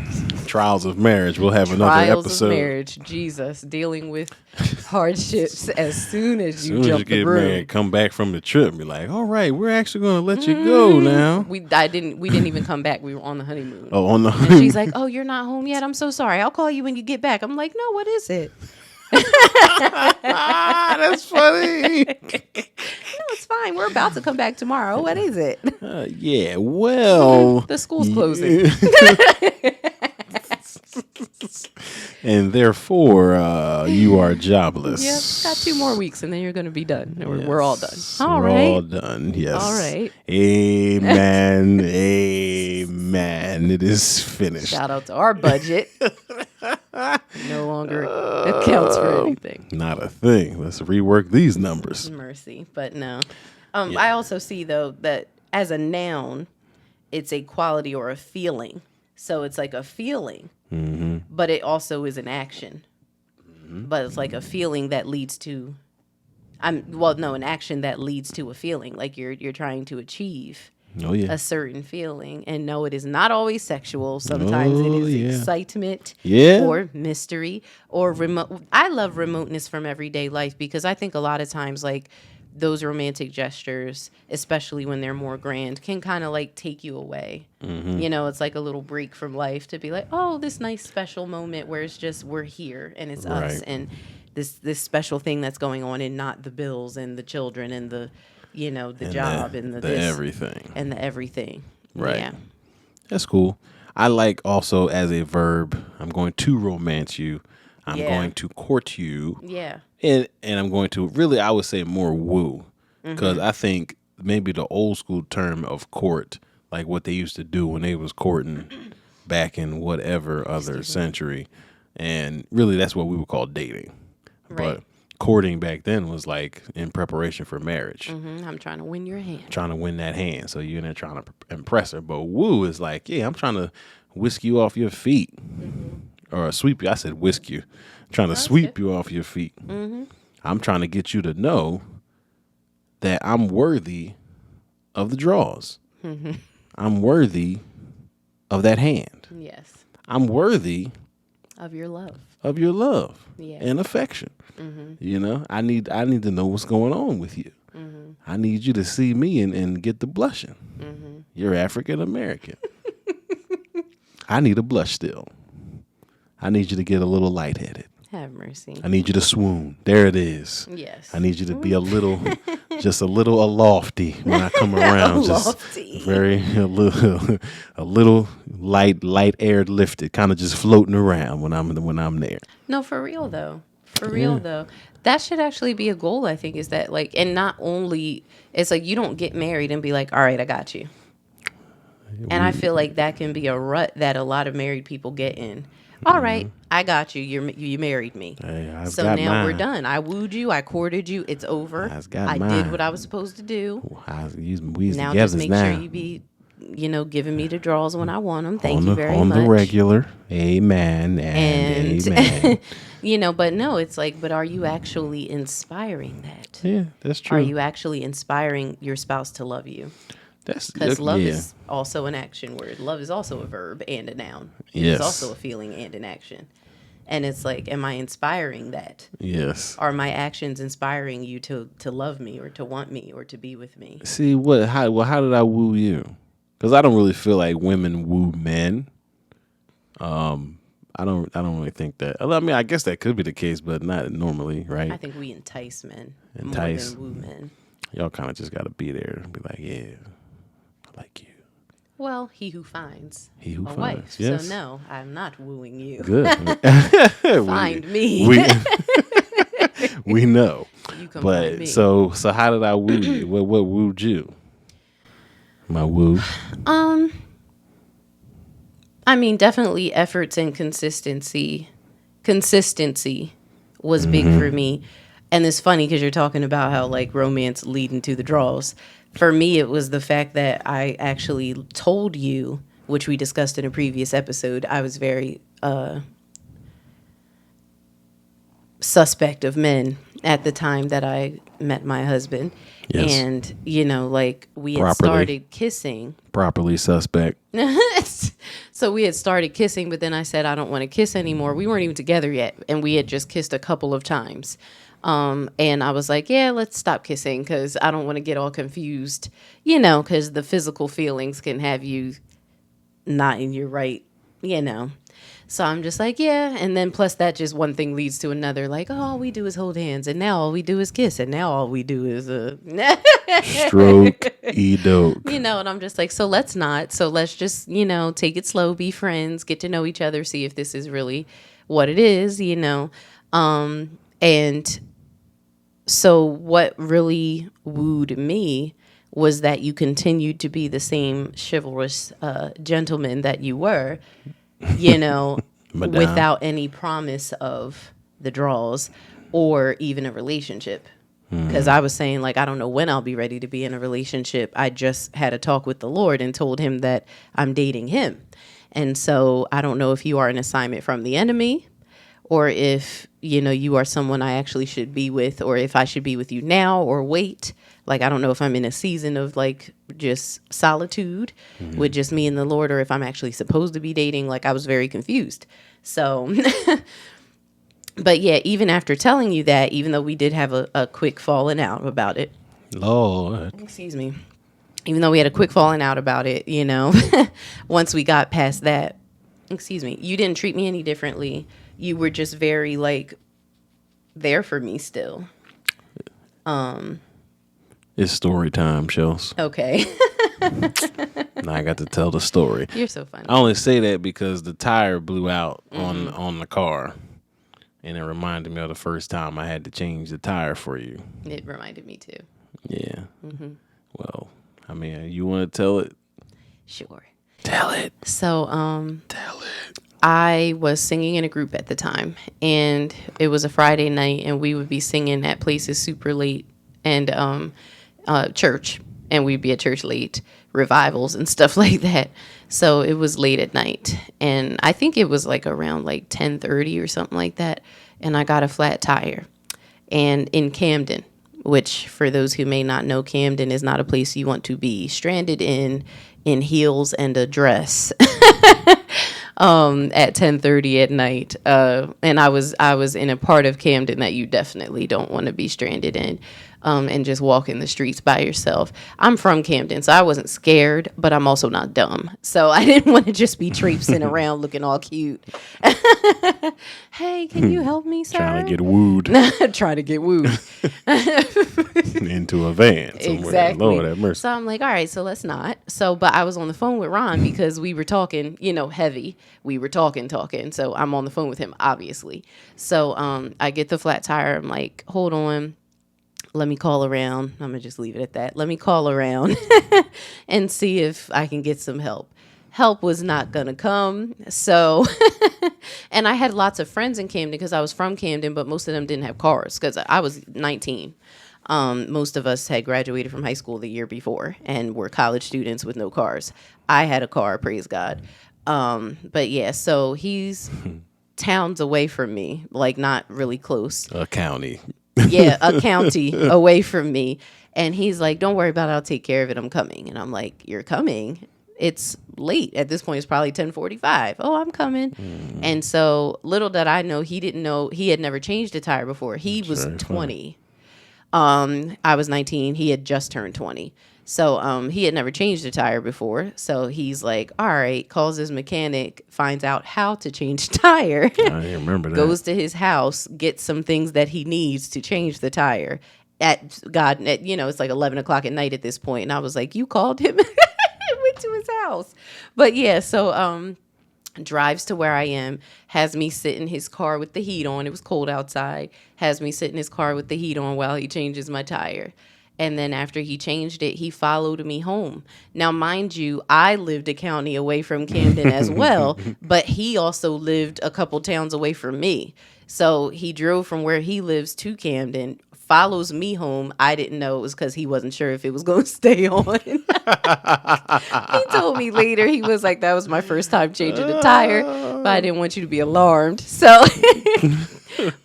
Trials of marriage. We'll have another Trials episode. of marriage. Jesus, dealing with hardships as soon as you As soon as jump you the get broom. married, come back from the trip, be like, all right, we're actually going to let you go now. We didn't even come back. We were on the honeymoon. Oh, on the And she's like, "Oh, you're not home yet. I'm so sorry. I'll call you when you get back." I'm like, "No, what is it?" that's funny. No, it's fine. We're about to come back tomorrow. What is it? Yeah, well. The school's closing. And therefore, you are jobless. Yep, got 2 more weeks and then you're going to be done. We're all done. Yes, All we're right. all done. Yes. All right. Amen. Amen. It is finished. Shout out to our budget. No longer accounts for anything. Not a thing. Let's rework these numbers. Mercy, but no. I also see though that as a noun, it's a quality or a feeling. So it's like a feeling, but it also is an action. But it's like a feeling that leads to, an action that leads to a feeling. Like you're trying to achieve Oh, yeah. a certain feeling. And no, it is not always sexual. Sometimes it Oh, is yeah. excitement Yeah. or mystery or remote. I love remoteness from everyday life because I think a lot of times like those romantic gestures, especially when they're more grand, can kind of like take you away. You know, it's like a little break from life to be like, oh, this nice special moment where it's just we're here and it's us Right. and this special thing that's going on and not the bills and the children and the job and the this everything. and the everything. Right. Yeah. That's cool. I like also as a verb, I'm going to romance you. I'm Yeah. going to court you. Yeah. And I'm going to really, I would say more woo. Because I think maybe the old school term of court, like what they used to do when they was courting back in whatever other century. And really that's what we would call dating. Right. But courting back then was like in preparation for marriage. I'm trying to win your hand. Trying to win that hand. So you're in there trying to impress her. But woo is like, yeah, I'm trying to whisk you off your feet. Or sweep you. I said whisk you. Trying to sweep you off your feet. I'm trying to get you to know that I'm worthy of the draws. I'm worthy of that hand. Yes. I'm worthy Of your love. of your love Yeah. and affection. You know, I need to know what's going on with you. I need you to see me and get the blushing. You're African American. I need a blush still. I need you to get a little lightheaded. Have mercy. I need you to swoon. There it is. Yes. I need you to be a little, just a little lofty when I come around. Lofty. Just very a little light aired lifted, kind of just floating around when I'm there. No, for real though. For real though. That should actually be a goal, I think, is that like, and not only, it's like you don't get married and be like, all right, I got you. And I feel like that can be a rut that a lot of married people get in. All right, I got you. You married me. Hey, so now we're done. I wooed you. I courted you. It's over. I did what I was supposed to do. We now just make sure you be, giving me the draws when I want them. Thank you very much. On the regular. Amen and amen. But no, it's like, but are you actually inspiring that? Yeah, that's true. Are you actually inspiring your spouse to love you? Because love is also an action word. Love is also a verb and a noun. Yes. It's also a feeling and an action. And it's like, am I inspiring that? Yes. Are my actions inspiring you to love me or to want me or to be with me? See, how did I woo you? Because I don't really feel like women woo men. I don't really think that. I mean, I guess that could be the case, but not normally, right? I think we entice men more Entice. than woo men. Y'all kind of just got to be there and be like, yeah, I like you. Well, he who finds He who a finds, wife. yes. So no, I'm not wooing you. Good. Find me. We know. You come find me. But so how did I woo you? What wooed you? My woo. I mean, definitely efforts and consistency. Consistency was big for me. And it's funny because you're talking about how like romance leading to the draws. For me, it was the fact that I actually told you, which we discussed in a previous episode, I was very suspect of men at the time that I met my husband. Yes. And, like we had started kissing. Properly suspect. So we had started kissing, but then I said, I don't want to kiss anymore. We weren't even together yet. And we had just kissed a couple of times. And I was like, yeah, let's stop kissing because I don't want to get all confused, because the physical feelings can have you not in your right, So I'm just like, yeah. And then plus that just one thing leads to another, like, oh, all we do is hold hands. And now all we do is kiss. And now all we do is stroke, e-doke. and I'm just like, so let's not. So let's just, take it slow, be friends, get to know each other, see if this is really what it is, And so what really wooed me was that you continued to be the same chivalrous gentleman that you were, without any promise of the draws or even a relationship. Because I was saying, like, I don't know when I'll be ready to be in a relationship. I just had a talk with the Lord and told him that I'm dating him. And so I don't know if you are an assignment from the enemy or if, you are someone I actually should be with, or if I should be with you now or wait. Like, I don't know if I'm in a season of like just solitude with just me and the Lord, or if I'm actually supposed to be dating. Like, I was very confused. So, but yeah, even after telling you that, even though we did have a quick falling out about it. Lord. Excuse me. Even though we had a quick falling out about it, once we got past that, you didn't treat me any differently. You were just very like there for me still. It's story time, Shells. Okay. Now I got to tell the story. You're so funny. I only say that because the tire blew out on the car. And it reminded me of the first time I had to change the tire for you. It reminded me too. Yeah. Well, I mean, you want to tell it? Sure. Tell it. So, Tell it. I was singing in a group at the time, and it was a Friday night, and we would be singing at places super late, and church, and we'd be at church late, revivals and stuff like that. So it was late at night, and I think it was like around like 10:30 or something like that, and I got a flat tire. and in Camden, which for those who may not know, Camden is not a place you want to be stranded in heels and a dress at 10:30 at night. And I was in a part of Camden that you definitely don't want to be stranded in. And just walk in the streets by yourself. I'm from Camden, so I wasn't scared, but I'm also not dumb. So I didn't want to just be traipsing around looking all cute. Hey, can you help me, sir? Trying to get wooed. Trying to get wooed. Into a van somewhere. Exactly. Lord have mercy. So I'm like, all right, so let's not. So, but I was on the phone with Ron because we were talking, heavy. We were talking. So I'm on the phone with him, obviously. So I get the flat tire. I'm like, hold on. Let me call around. I'm going to just leave it at that. Let me call around and see if I can get some help. Help was not going to come. So, and I had lots of friends in Camden because I was from Camden, but most of them didn't have cars because I was 19. Most of us had graduated from high school the year before and were college students with no cars. I had a car, praise God. But yeah, so he's towns away from me, like not really close. A county. Yeah, a county away from me. And he's like, don't worry about it. I'll take care of it. I'm coming. And I'm like, you're coming? It's late. At this point, it's probably 10:45. Oh, I'm coming. And so little did I know, he didn't know. He had never changed a tire before. He was 20. I was 19. He had just turned 20. So he had never changed a tire before. So he's like, all right, calls his mechanic, finds out how to change a tire. I didn't remember that. Goes to his house, gets some things that he needs to change the tire. It's like 11 o'clock at night at this point. And I was like, you called him? I went to his house. But yeah, so drives to where I am, has me sit in his car with the heat on. It was cold outside. Has me sit in his car with the heat on while he changes my tire. And then after he changed it, he followed me home. Now, mind you, I lived a county away from Camden as well, but he also lived a couple towns away from me. So he drove from where he lives to Camden, follows me home. I didn't know it was because he wasn't sure if it was going to stay on. He told me later, he was like, that was my first time changing the tire, but I didn't want you to be alarmed. So,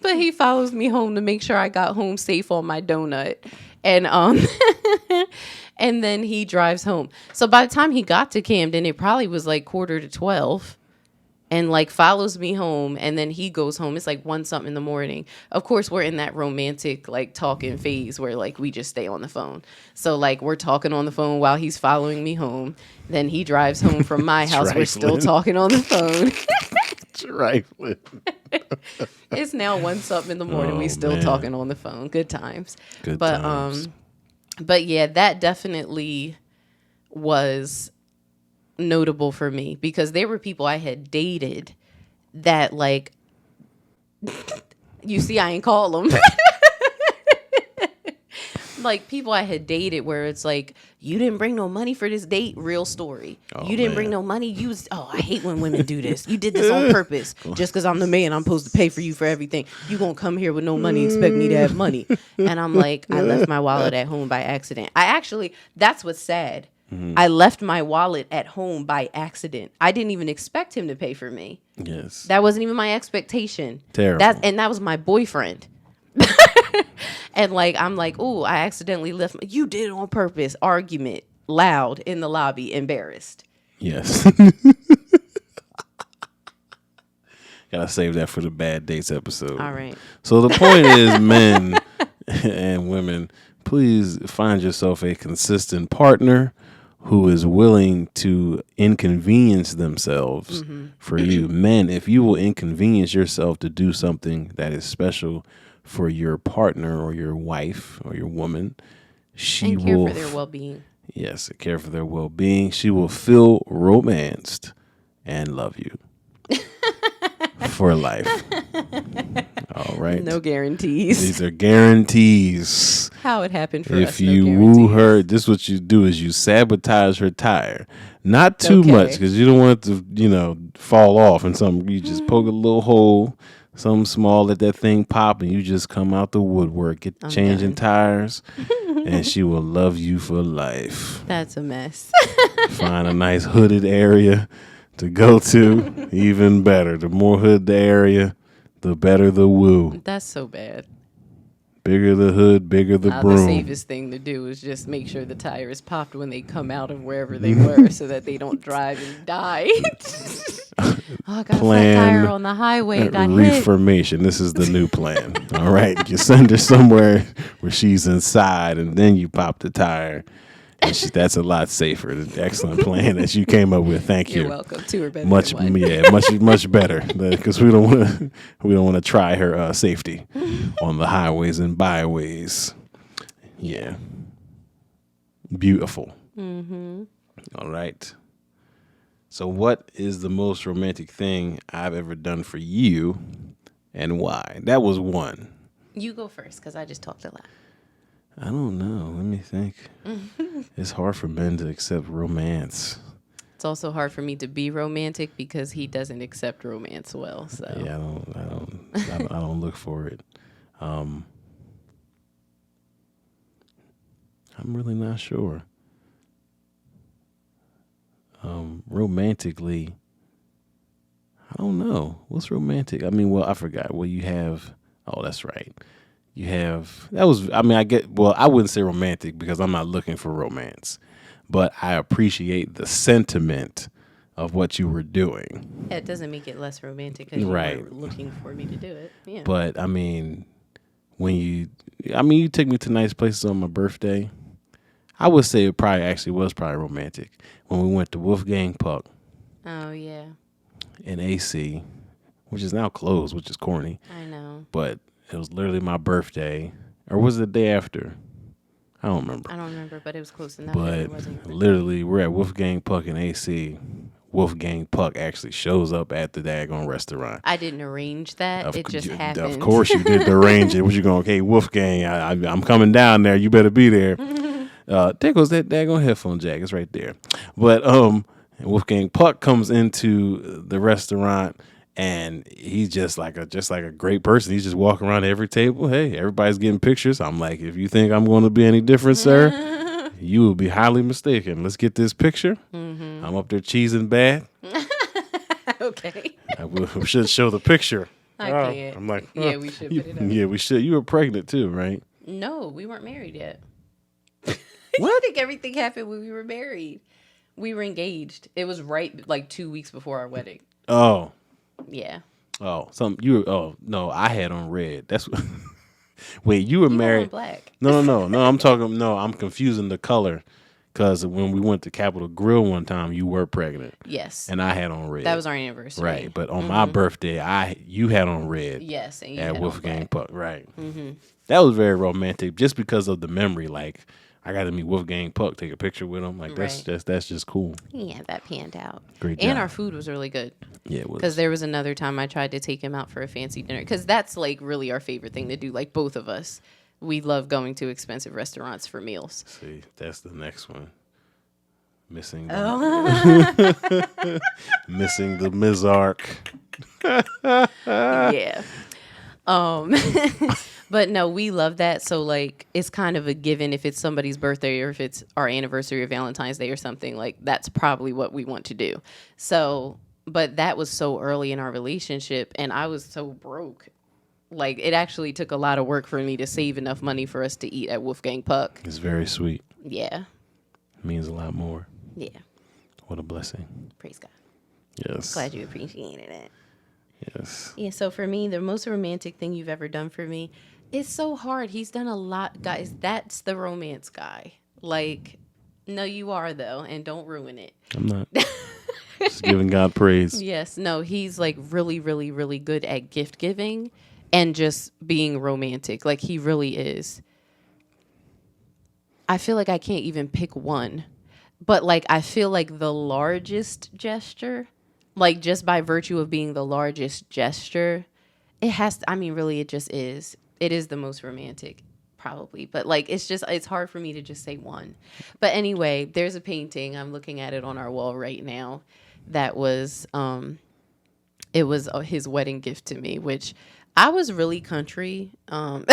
but he follows me home to make sure I got home safe on my donut. And and then he drives home. So by the time he got to Camden, it probably was like 11:45, and like follows me home. And then he goes home. It's like 1 something in the morning. Of course, we're in that romantic like talking phase where like we just stay on the phone. So like we're talking on the phone while he's following me home. Then he drives home from my house. We're still talking on the phone. Trifling. It's now 1 something in the morning. We still talking on the phone. Good times. Good times. But yeah, that definitely was notable for me because there were people I had dated that like, you see, I ain't call them. Like people I had dated where it's like, you didn't bring no money for this date. Real story. You didn't bring no money. I hate when women do this. You did this on purpose. Just because I'm the man, I'm supposed to pay for you for everything. You gonna come here with no money, expect me to have money. And I'm like, I left my wallet at home by accident. That's what's sad. I left my wallet at home by accident. I didn't even expect him to pay for me. Yes. That wasn't even my expectation. Terrible. That was my boyfriend. And like, I'm like, ooh, I accidentally left. You did it on purpose. Argument loud in the lobby, embarrassed. Yes. Gotta save that for the bad dates episode. All right. So the point is, men and women, please find yourself a consistent partner who is willing to inconvenience themselves for you. Men, if you will inconvenience yourself to do something that is special for your partner or your wife or your woman, she care will for their well-being. Yes, care for their well-being. She will feel romanced and love you for life. All right. No guarantees. These are guarantees. How it happened for us. If you woo her, this what you do is you sabotage her tire. Not too much because you don't want it to, fall off and something. You just poke a little hole, something small, let that thing pop, and you just come out the woodwork, get changing tires, and she will love you for life. That's a mess. Find a nice hooded area to go to. Even better. The more hood the area, the better the woo. That's so bad. Bigger the hood, bigger the The broom. safest thing to do is just make sure the tire is popped when they come out of wherever they were so that they don't drive and die. Oh, I got a flat tire on the highway. Got hit. Reformation. This is the new plan. All right. You send her somewhere where she's inside, and then you pop the tire. And that's a lot safer. Excellent plan that you came up with. Thank you. You're welcome. Two are better Much, than one. yeah, much better. Because we don't want to try her safety on the highways and byways. Yeah. Beautiful. Mm-hmm. All right. So what is the most romantic thing I've ever done for you and why? That was one. You go first because I just talked a lot. I don't know. Let me think. It's hard for men to accept romance. It's also hard for me to be romantic because he doesn't accept romance well. So Yeah, I don't look for it. I'm really not sure. Romantically, I don't know. What's romantic? I mean, well, I forgot. Well, you have, oh, that's right. You have, I wouldn't say romantic because I'm not looking for romance, but I appreciate the sentiment of what you were doing. it doesn't make it less romantic because you were looking for me to do it. Yeah. But, I mean, you take me to nice places on my birthday. I would say it was probably romantic when we went to Wolfgang Puck. Oh, yeah. In AC, which is now closed, which is corny. I know. But it was literally my birthday. Or was it the day after? I don't remember. But it was close enough. But literally, we're at Wolfgang Puck in AC. Wolfgang Puck actually shows up at the daggone restaurant. I didn't arrange that. It just happened. Of course you did arrange it. What you going, okay, Wolfgang, I'm coming down there. You better be there. There goes that daggone headphone jack. It's right there. But Wolfgang Puck comes into the restaurant, and he's just like a great person. He's just walking around every table. Hey, everybody's getting pictures. I'm like, if you think I'm going to be any different, sir, you will be highly mistaken. Let's get this picture. Mm-hmm. I'm up there cheesing bad. Okay. We should show the picture. I can't. I'm like, yeah, we should put it up. Yeah, we should. You were pregnant too, right? No, we weren't married yet. What? I think everything happened when we were married. We were engaged. It was right like 2 weeks before our wedding. Oh. Yeah. Oh, no, I had on red. That's what. Wait, you were married? Black. No. I'm confusing the color because when we went to Capitol Grill one time, you were pregnant. Yes. And I had on red. That was our anniversary. Right, but on my birthday, you had on red. Yes, and you at had Wolfgang Puck. Right. Mm-hmm. That was very romantic, just because of the memory. Like, I got to meet Wolfgang Puck, take a picture with him. Like, that's just cool. Yeah, that panned out. Great job. And our food was really good. Yeah, it was. Because there was another time I tried to take him out for a fancy dinner. Because that's like really our favorite thing to do. Like both of us, we love going to expensive restaurants for meals. See, that's the next one. Missing missing the Mizark. Yeah. But no, we love that. So like, it's kind of a given if it's somebody's birthday or if it's our anniversary or Valentine's Day or something, like that's probably what we want to do. So, but that was so early in our relationship and I was so broke. Like it actually took a lot of work for me to save enough money for us to eat at Wolfgang Puck. It's very sweet. Yeah. It means a lot more. Yeah. What a blessing. Praise God. Yes. Glad you appreciated it. Yes. Yeah, so for me, the most romantic thing you've ever done for me, it's so hard. He's done a lot, guys. That's the romance guy. Like, no, you are, though, and don't ruin it. I'm not. Just giving God praise. Yes, no, he's like really, really, really good at gift giving and just being romantic. Like, he really is. I feel like I can't even pick one. But, like, I feel like the largest gesture, like, just by virtue of being the largest gesture, it has to, I mean, really, it just is. It is the most romantic, probably. But, like, it's hard for me to just say one. But anyway, there's a painting. I'm looking at it on our wall right now. That was, it was his wedding gift to me, which I was really country. Not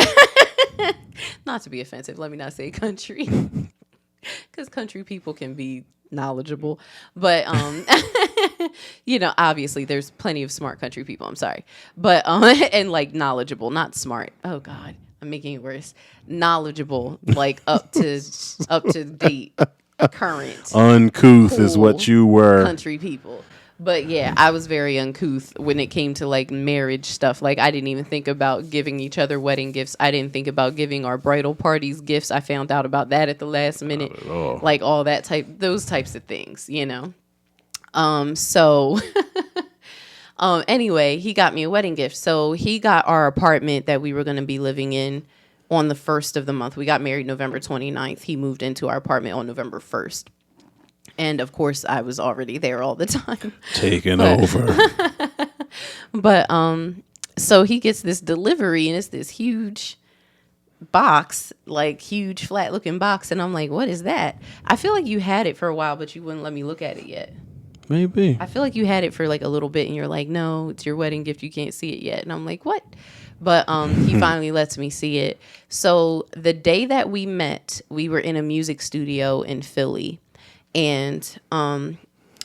to be offensive, let me not say country. Because country people can be knowledgeable. But, you know, obviously there's plenty of smart country people. I'm sorry. But, and like knowledgeable, not smart. Oh, God. I'm making it worse. Knowledgeable, like up to date, current, Uncouth is what cool you were. country people. But yeah, I was very uncouth when it came to like marriage stuff. Like I didn't even think about giving each other wedding gifts. I didn't think about giving our bridal parties gifts. I found out about that at the last minute. Not at all. Like all that those types of things, you know. So anyway, he got me a wedding gift. So he got our apartment that we were going to be living in on the 1st of the month. We got married November 29th. He moved into our apartment on November 1st. And of course, I was already there all the time. Taking over. But so he gets this delivery, and it's this huge box, like huge flat looking box, and I'm like, what is that? I feel like you had it for a while, but you wouldn't let me look at it yet. Maybe. I feel like you had it for like a little bit, and you're like, no, it's your wedding gift, you can't see it yet. And I'm like, what? But he finally lets me see it. So the day that we met, we were in a music studio in Philly. And I'm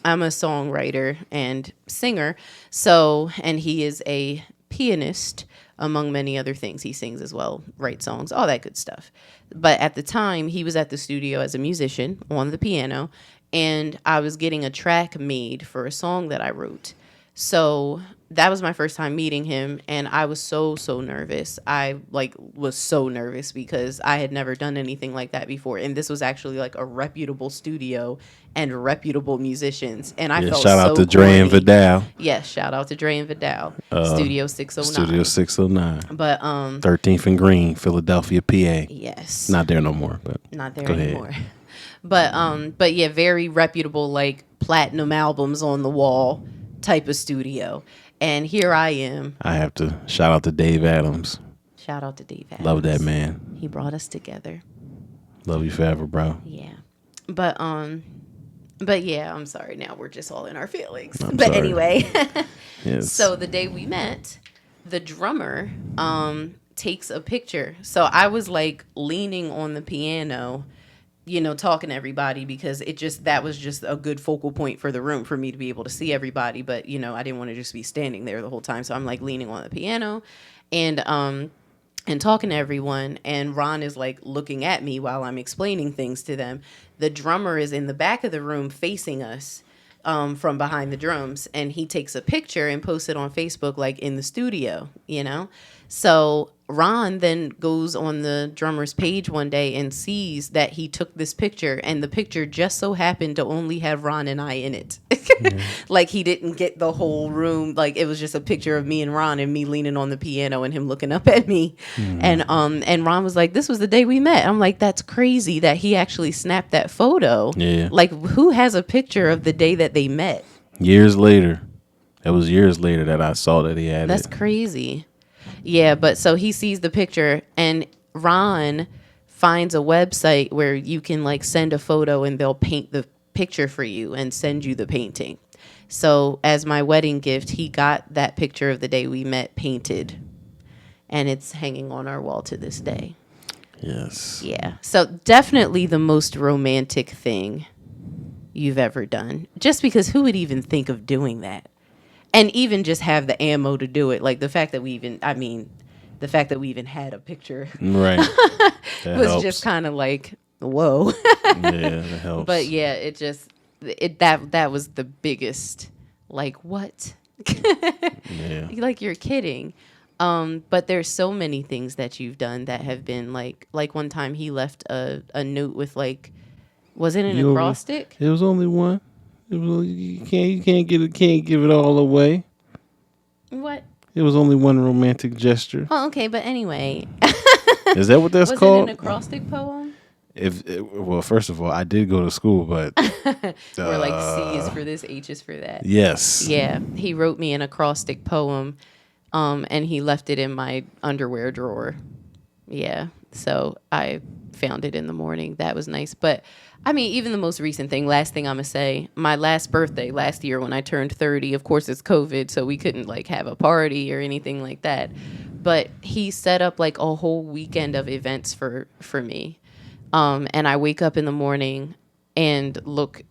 a songwriter and singer. So, and he is a pianist, among many other things. He sings as well, writes songs, all that good stuff. But at the time, he was at the studio as a musician on the piano, and I was getting a track made for a song that I wrote. So that was my first time meeting him, and I was so nervous. I was so nervous because I had never done anything like that before, and this was actually like a reputable studio and reputable musicians, and I felt shout so out to Dre and corny. Vidal. Yes, shout out to Dre and Vidal. Studio 609. Studio 609. But 13th and Green, Philadelphia, PA. yes, Not there no more, but not there go anymore. ahead. But yeah, very reputable, like platinum albums on the wall type of studio. And here I am. I have to shout out to Dave Adams. Shout out to Dave Adams. Love that man. He brought us together. Love you forever, bro. Yeah. But yeah, I'm sorry. Now we're just all in our feelings. I'm but sorry. anyway, Yes. so the day we met, the drummer takes a picture. So I was like leaning on the piano, you know, talking to everybody because that was just a good focal point for the room for me to be able to see everybody. But, you know, I didn't want to just be standing there the whole time. So I'm like leaning on the piano and talking to everyone. And Ron is like looking at me while I'm explaining things to them. The drummer is in the back of the room facing us from behind the drums. And he takes a picture and posts it on Facebook, like in the studio, you know? So Ron then goes on the drummer's page one day and sees that he took this picture, and the picture just so happened to only have Ron and I in it. Like he didn't get the whole room. Like it was just a picture of me and Ron and me leaning on the piano and him looking up at me. And Ron was like, this was the day we met. I'm like, that's crazy that he actually snapped that photo. Yeah. Like who has a picture of the day that they met? Years later. It was years later that I saw that he had That's it. crazy. Yeah, but so he sees the picture, and Ron finds a website where you can like send a photo and they'll paint the picture for you and send you the painting. So as my wedding gift, he got that picture of the day we met painted, and it's hanging on our wall to this day. Yes. Yeah. So definitely the most romantic thing you've ever done. Just because who would even think of doing that? And even just have the ammo to do it. Like the fact that we even had a picture Right. That was helps. just kind of like, whoa. Yeah, that helps. But yeah, that was the biggest, like, what? Yeah. Like you're kidding. But there's so many things that you've done that have been like one time he left a note with like, was it an acrostic? It was only one. You can't give it all away. What? It was only one romantic gesture. Oh, okay, but anyway. Is that what that's Was called? it an acrostic poem? Well, first of all, I did go to school, but Where like C is for this, H is for that. yes. Yeah, he wrote me an acrostic poem, and he left it in my underwear drawer. Yeah, so I found it in the morning. That was nice. But I mean, even the most recent thing, last thing I'm gonna say, my last birthday last year when I turned 30, of course it's COVID, so we couldn't like have a party or anything like that. But he set up like a whole weekend of events for me. And I wake up in the morning and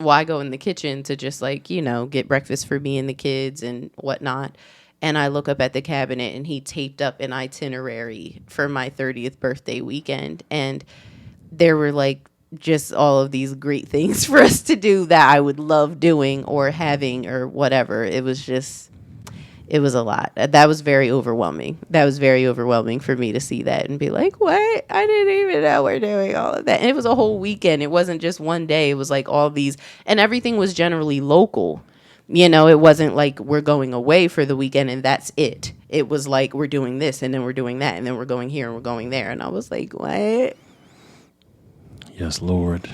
I go in the kitchen to just like, you know, get breakfast for me and the kids and whatnot. and I look up at the cabinet and he taped up an itinerary for my 30th birthday weekend. And there were like just all of these great things for us to do that I would love doing or having or whatever. It was a lot. That was very overwhelming. That was very overwhelming for me to see that and be like, what? I didn't even know we're doing all of that. And it was a whole weekend. It wasn't just one day. It was like all these, and everything was generally local. You know, it wasn't like we're going away for the weekend and that's it. It was like we're doing this and then we're doing that and then we're going here and we're going there. And I was like, what? Yes, Lord.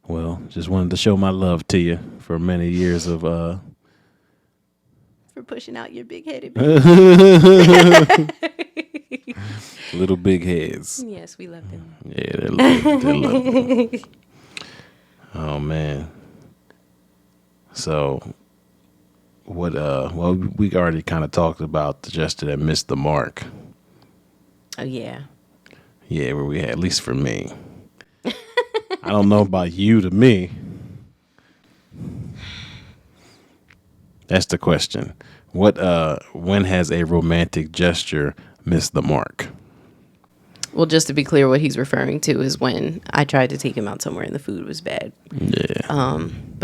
Well, just wanted to show my love to you for many years of For pushing out your big headed little big heads. Yes, we love them. Yeah, they love it. They love it. Oh man. So what well, we already kind of talked about the gesture that missed the mark. Oh yeah. Yeah, where we had, at least for me. I don't know about you to me. That's the question. When has a romantic gesture missed the mark? Well, just to be clear, what he's referring to is when I tried to take him out somewhere and the food was bad. Yeah. Don't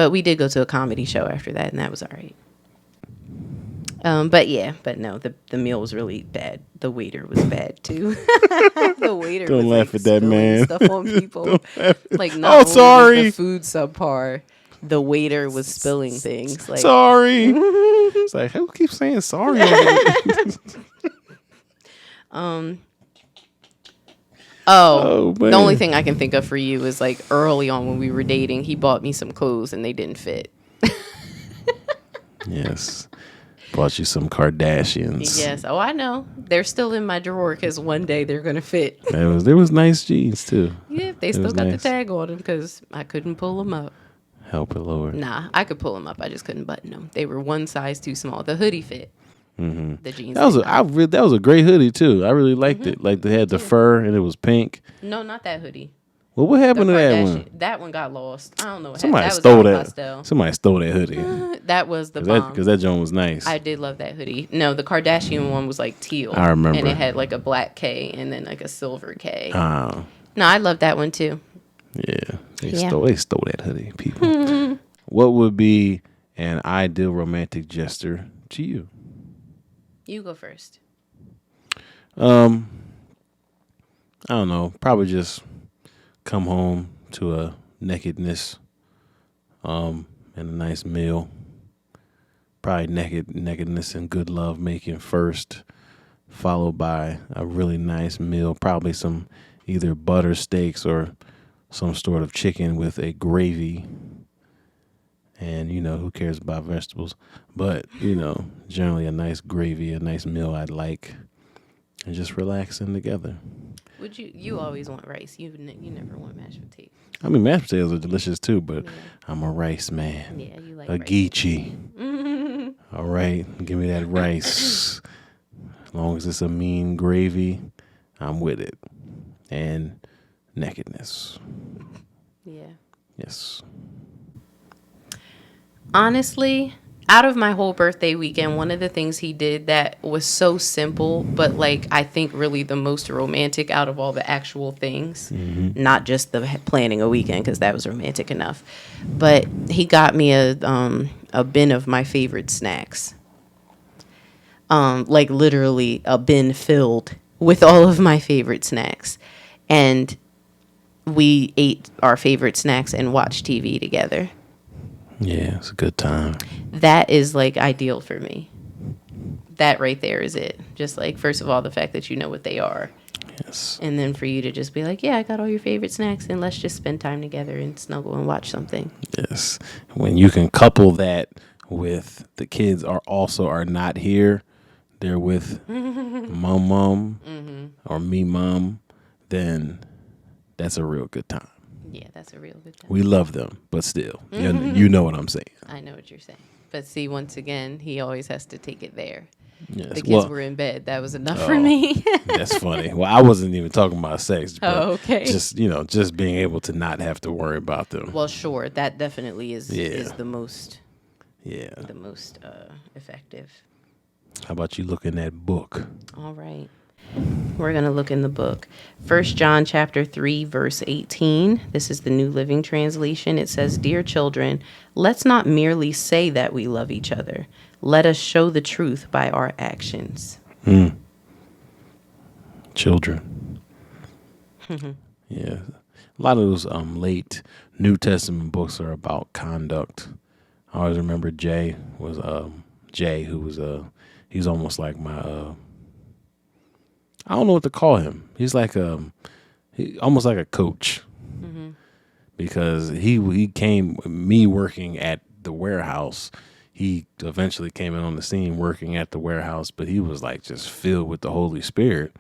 was laugh like at that, spilling man. stuff on people. Like not Oh, only sorry. was the food subpar, the waiter was spilling things. Like Sorry. It's like, who keeps saying sorry? Oh, man. the only thing I can think of for you is like early on when we were dating, he bought me some clothes and they didn't fit. Yes. Bought you some Kardashians. Yes. Oh, I know. They're still in my drawer because one day they're going to fit. There was nice jeans too. Yeah, they still got the tag on them because I couldn't pull them up. Help it, Lord. Nah, I could pull them up. I just couldn't button them. They were one size too small. The hoodie fit. Mm-hmm. The jeans. That was a great hoodie too. I really liked it. Like they had the fur and it was pink. No, not that hoodie. Well, what happened to that one? That one got lost. I don't know what Somebody happened. stole That was that. pastel. Somebody stole that hoodie. That was the bomb. Because that joint was nice. I did love that hoodie. No, the Kardashian one was like teal. I remember. And it had like a black K and then like a silver K. Oh. No, I love that one too. Yeah. They stole that hoodie, people. What would be an ideal romantic gesture to you? You go first. I don't know. Probably just come home to a nakedness, and a nice meal. Probably nakedness and good love making first, followed by a really nice meal. Probably some either butter steaks or some sort of chicken with a gravy. And, who cares about vegetables? But, generally a nice gravy, a nice meal I'd like. And just relaxing together. Would you always want rice? You never want mashed potatoes. I mean, mashed potatoes are delicious too, but I'm a rice man. Yeah, you like a rice. geechee. All right, give me that rice. As long as it's a mean gravy, I'm with it. And nakedness. Yeah. Yes. Honestly, out of my whole birthday weekend, one of the things he did that was so simple, but like I think really the most romantic out of all the actual things, not just the planning a weekend because that was romantic enough, but he got me a bin of my favorite snacks. Like literally a bin filled with all of my favorite snacks, and we ate our favorite snacks and watched TV together. Yeah, it's a good time. That is like ideal for me. That right there is it. Just like, first of all, the fact that you know what they are. Yes. And then for you to just be like, yeah, I got all your favorite snacks and let's just spend time together and snuggle and watch something. Yes. When you can couple that with the kids are not here, they're with mom or me mom, then that's a real good time. Yeah, that's a real good time. We love them, but still, you know what I'm saying. I know what you're saying. But see, once again, he always has to take it there. Yes. The kids were in bed. That was enough for me. That's funny. Well, I wasn't even talking about sex. But okay. Just being able to not have to worry about them. Well, sure. That definitely is the most Yeah. the most effective. How about you look in that book? All right. We're going to look in the book. 1 John chapter 3, verse 18. This is the New Living Translation. It says, "Dear children, let's not merely say that we love each other. Let us show the truth by our actions." Children. Yeah. A lot of those late New Testament books are about conduct. I always remember Jay, who was he's almost like my I don't know what to call him. He's like almost like a coach. Because he came, me working at the warehouse, he eventually came in on the scene working at the warehouse, but he was like just filled with the Holy Spirit.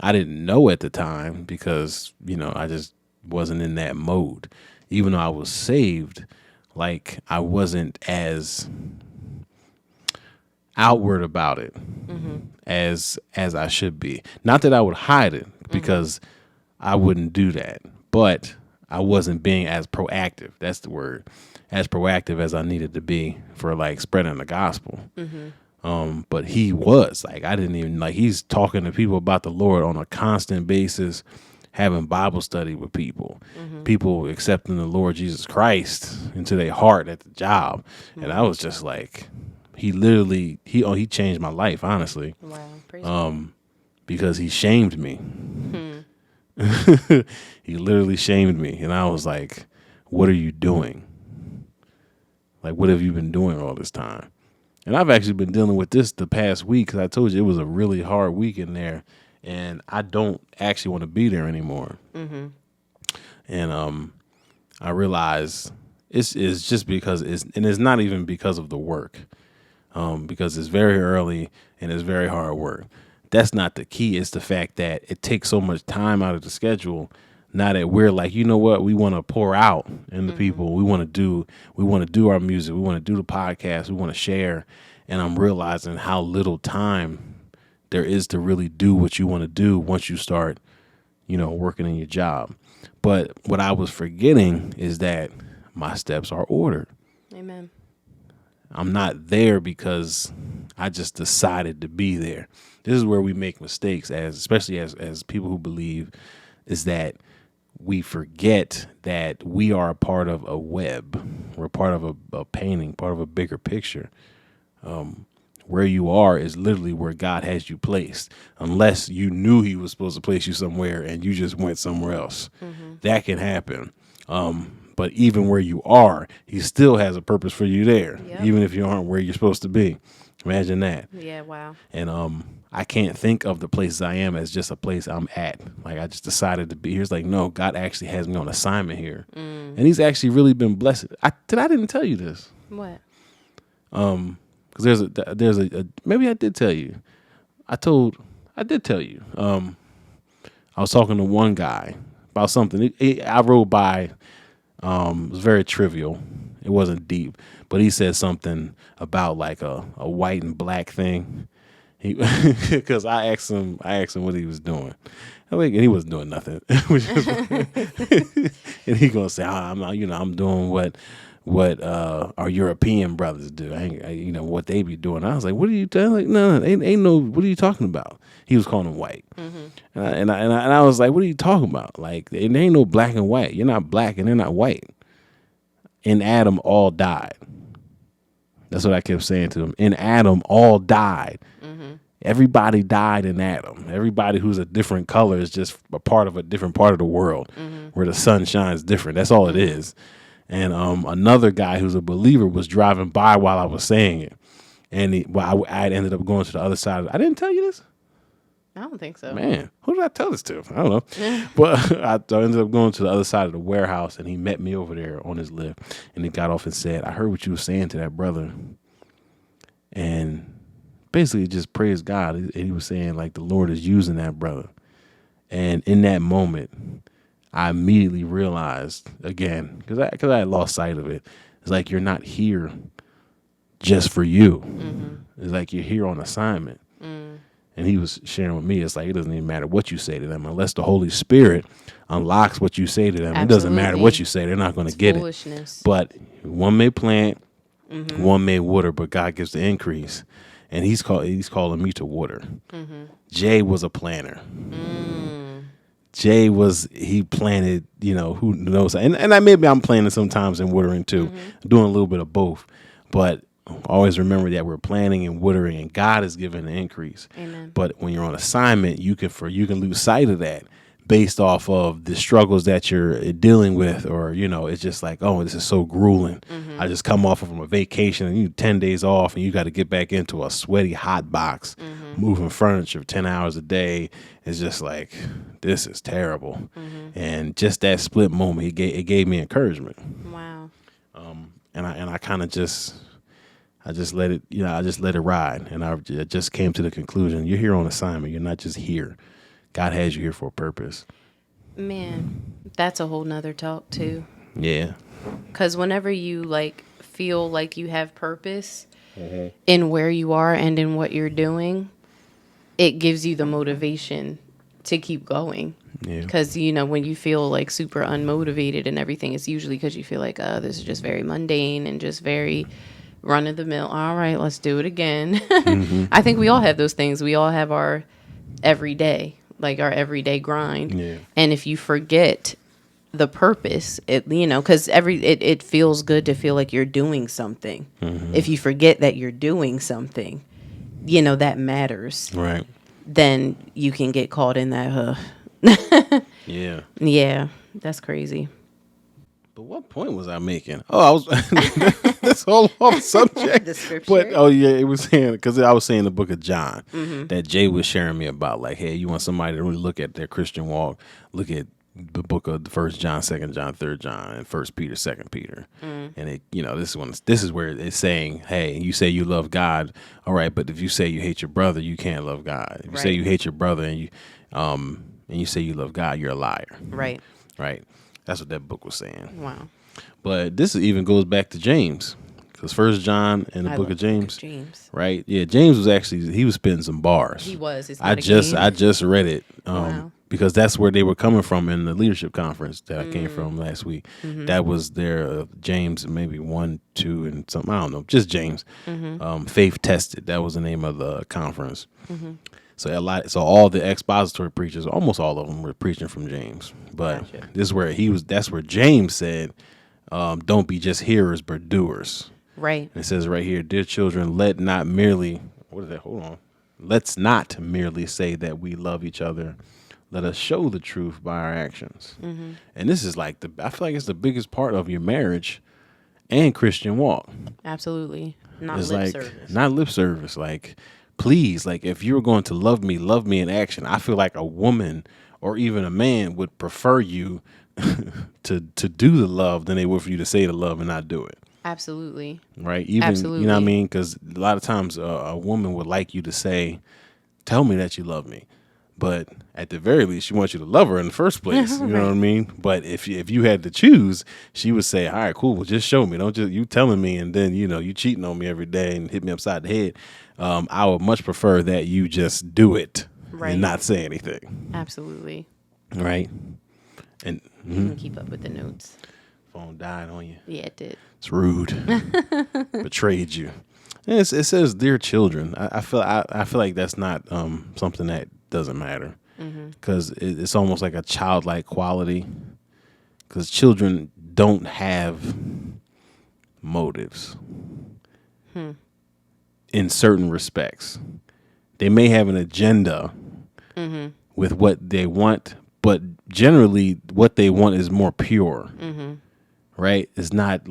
I didn't know at the time because, I just wasn't in that mode. Even though I was saved, like I wasn't as outward about it as I should be. Not that I would hide it, because I wouldn't do that, but I wasn't being as proactive. That's the word. As proactive as I needed to be for like spreading the gospel. But he was like, I didn't even like, he's talking to people about the Lord on a constant basis, having Bible study with people, people accepting the Lord Jesus Christ into their heart at the job. And I was just like, he literally, he changed my life, honestly. Wow. Praise God. Because he shamed me. He literally shamed me. And I was like, what are you doing? Like, what have you been doing all this time? And I've actually been dealing with this the past week, because I told you it was a really hard week in there, and I don't actually want to be there anymore. And I realize it's just because it's not even because of the work, because it's very early and it's very hard work. That's not the key. It's the fact that it takes so much time out of the schedule. Now that we're like, you know what, we want to pour out in the people. We want to do our music. We want to do the podcast. We want to share. And I'm realizing how little time there is to really do what you want to do once you start, working in your job. But what I was forgetting is that my steps are ordered. Amen. I'm not there because I just decided to be there. This is where we make mistakes, especially as people who believe, is that we forget that we are a part of a web. We're part of a painting, part of a bigger picture. Where you are is literally where God has you placed, unless you knew he was supposed to place you somewhere and you just went somewhere else. That can happen. But even where you are, he still has a purpose for you there, even if you aren't where you're supposed to be. Imagine that. Yeah, wow. And I can't think of the places I am as just a place I'm at. Like, I just decided to be here. It's like, no, God actually has me on assignment here. And he's actually really been blessed. I didn't tell you this. What? Because there's a maybe I did tell you. I did tell you. I was talking to one guy about something. I rode by. It was very trivial. It wasn't deep, but he said something about like a white and black thing. Because I asked him what he was doing. And he wasn't doing nothing. And he gonna say, I'm doing what our European brothers do. What they be doing. I was like, what are you telling? Like, no, ain't no. What are you talking about? He was calling him white, and I was like, what are you talking about? Like, there ain't no black and white. You're not black and they're not white. In Adam, all died. That's what I kept saying to him. In Adam, all died. Everybody died in Adam. Everybody who's a different color is just a part of a different part of the world where the sun shines different. That's all it is. And another guy who's a believer was driving by while I was saying it. And I ended up going to the other side. I didn't tell you this? I don't think so. Man, who did I tell this to? I don't know. But I ended up going to the other side of the warehouse, and he met me over there on his lift. And he got off and said, I heard what you were saying to that brother. And basically just praised God. And he was saying, like, the Lord is using that brother. And in that moment, I immediately realized, again, because I had lost sight of it, it's like you're not here just for you. It's like you're here on assignment. And he was sharing with me, it's like it doesn't even matter what you say to them. Unless the Holy Spirit unlocks what you say to them, It doesn't matter what you say. They're not going to get it. But one may plant, one may water, but God gives the increase. and he's calling me to water. Jay was a planner. Jay he planted, who knows, and maybe I'm planning sometimes and watering too, doing a little bit of both, but always remember that we're planting and watering, and God is giving the increase. Amen. But when you're on assignment, you can lose sight of that based off of the struggles that you're dealing with, or it's just like, oh, this is so grueling. I just come off from a vacation and you 10 days off, and you got to get back into a sweaty hot box, moving furniture 10 hours a day. It's just like, this is terrible. And just that split moment, it gave me encouragement. Wow. And I kind of I just let it, I just let it ride. And I just came to the conclusion, you're here on assignment. You're not just here. God has you here for a purpose. Man, that's a whole nother talk too. Yeah. Because whenever you feel like you have purpose in where you are and in what you're doing, it gives you the motivation to keep going. Yeah. Because, when you feel super unmotivated and everything, it's usually because you feel like, this is just very mundane and just very run of the mill. All right, let's do it again. I think we all have those things. We all have our everyday, our everyday grind. Yeah. And if you forget the purpose, because it feels good to feel like you're doing something. If you forget that you're doing something, that matters. Right. Then you can get caught in that. Yeah. Yeah, that's crazy. But what point was I making? Oh, I was that's all off subject. The scripture. But it was saying, because I was saying the book of John that Jay was sharing me about, like, hey, you want somebody to really look at their Christian walk, look at the book of 1 John, 2 John, 3 John, and 1 Peter, 2 Peter. And this is where it's saying, hey, you say you love God, all right, but if you say you hate your brother, you can't love God. If you say you hate your brother and you say you love God, you're a liar. Right. Right. That's what that book was saying. Wow. But this even goes back to James, because 1 John and the book of James, right? Yeah, James he was spitting some bars. He was. I just read it Wow. because that's where they were coming from in the leadership conference that I came from last week. That was their James, maybe 1, 2, and something. I don't know, just James. Faith Tested. That was the name of the conference. So all the expository preachers, almost all of them, were preaching from James. But this is where that's where James said, don't be just hearers, but doers. Right. And it says right here, dear children, let's not merely say that we love each other. Let us show the truth by our actions. And this is I feel like it's the biggest part of your marriage and Christian walk. Absolutely. Not lip service. Not lip service. Please, if you're going to love me in action. I feel like a woman or even a man would prefer you to do the love than they would for you to say the love and not do it. Absolutely. Right? Even, Absolutely. You know what I mean? Because a lot of times a woman would like you to say, tell me that you love me. But at the very least, she wants you to love her in the first place. You know what I mean? But if you had to choose, she would say, all right, cool, well, just show me. Don't just you telling me and then, you cheating on me every day and hit me upside the head. I would much prefer that you just do it and not say anything. Absolutely. Right? And you can keep up with the notes. Phone died on you. Yeah, it did. It's rude. Betrayed you. And it says, dear children. I feel like that's not something that doesn't matter, because it's almost like a childlike quality, because children don't have motives in certain respects. They may have an agenda with what they want, but generally what they want is more pure, right? It's not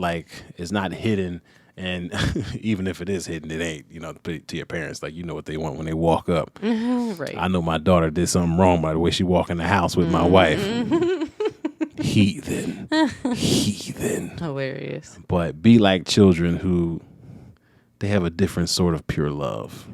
hidden. And even if it is hidden, it ain't, to your parents, what they want when they walk up. Right. I know my daughter did something wrong by the way she walked in the house with my wife. Heathen. Hilarious. But be like children who, they have a different sort of pure love.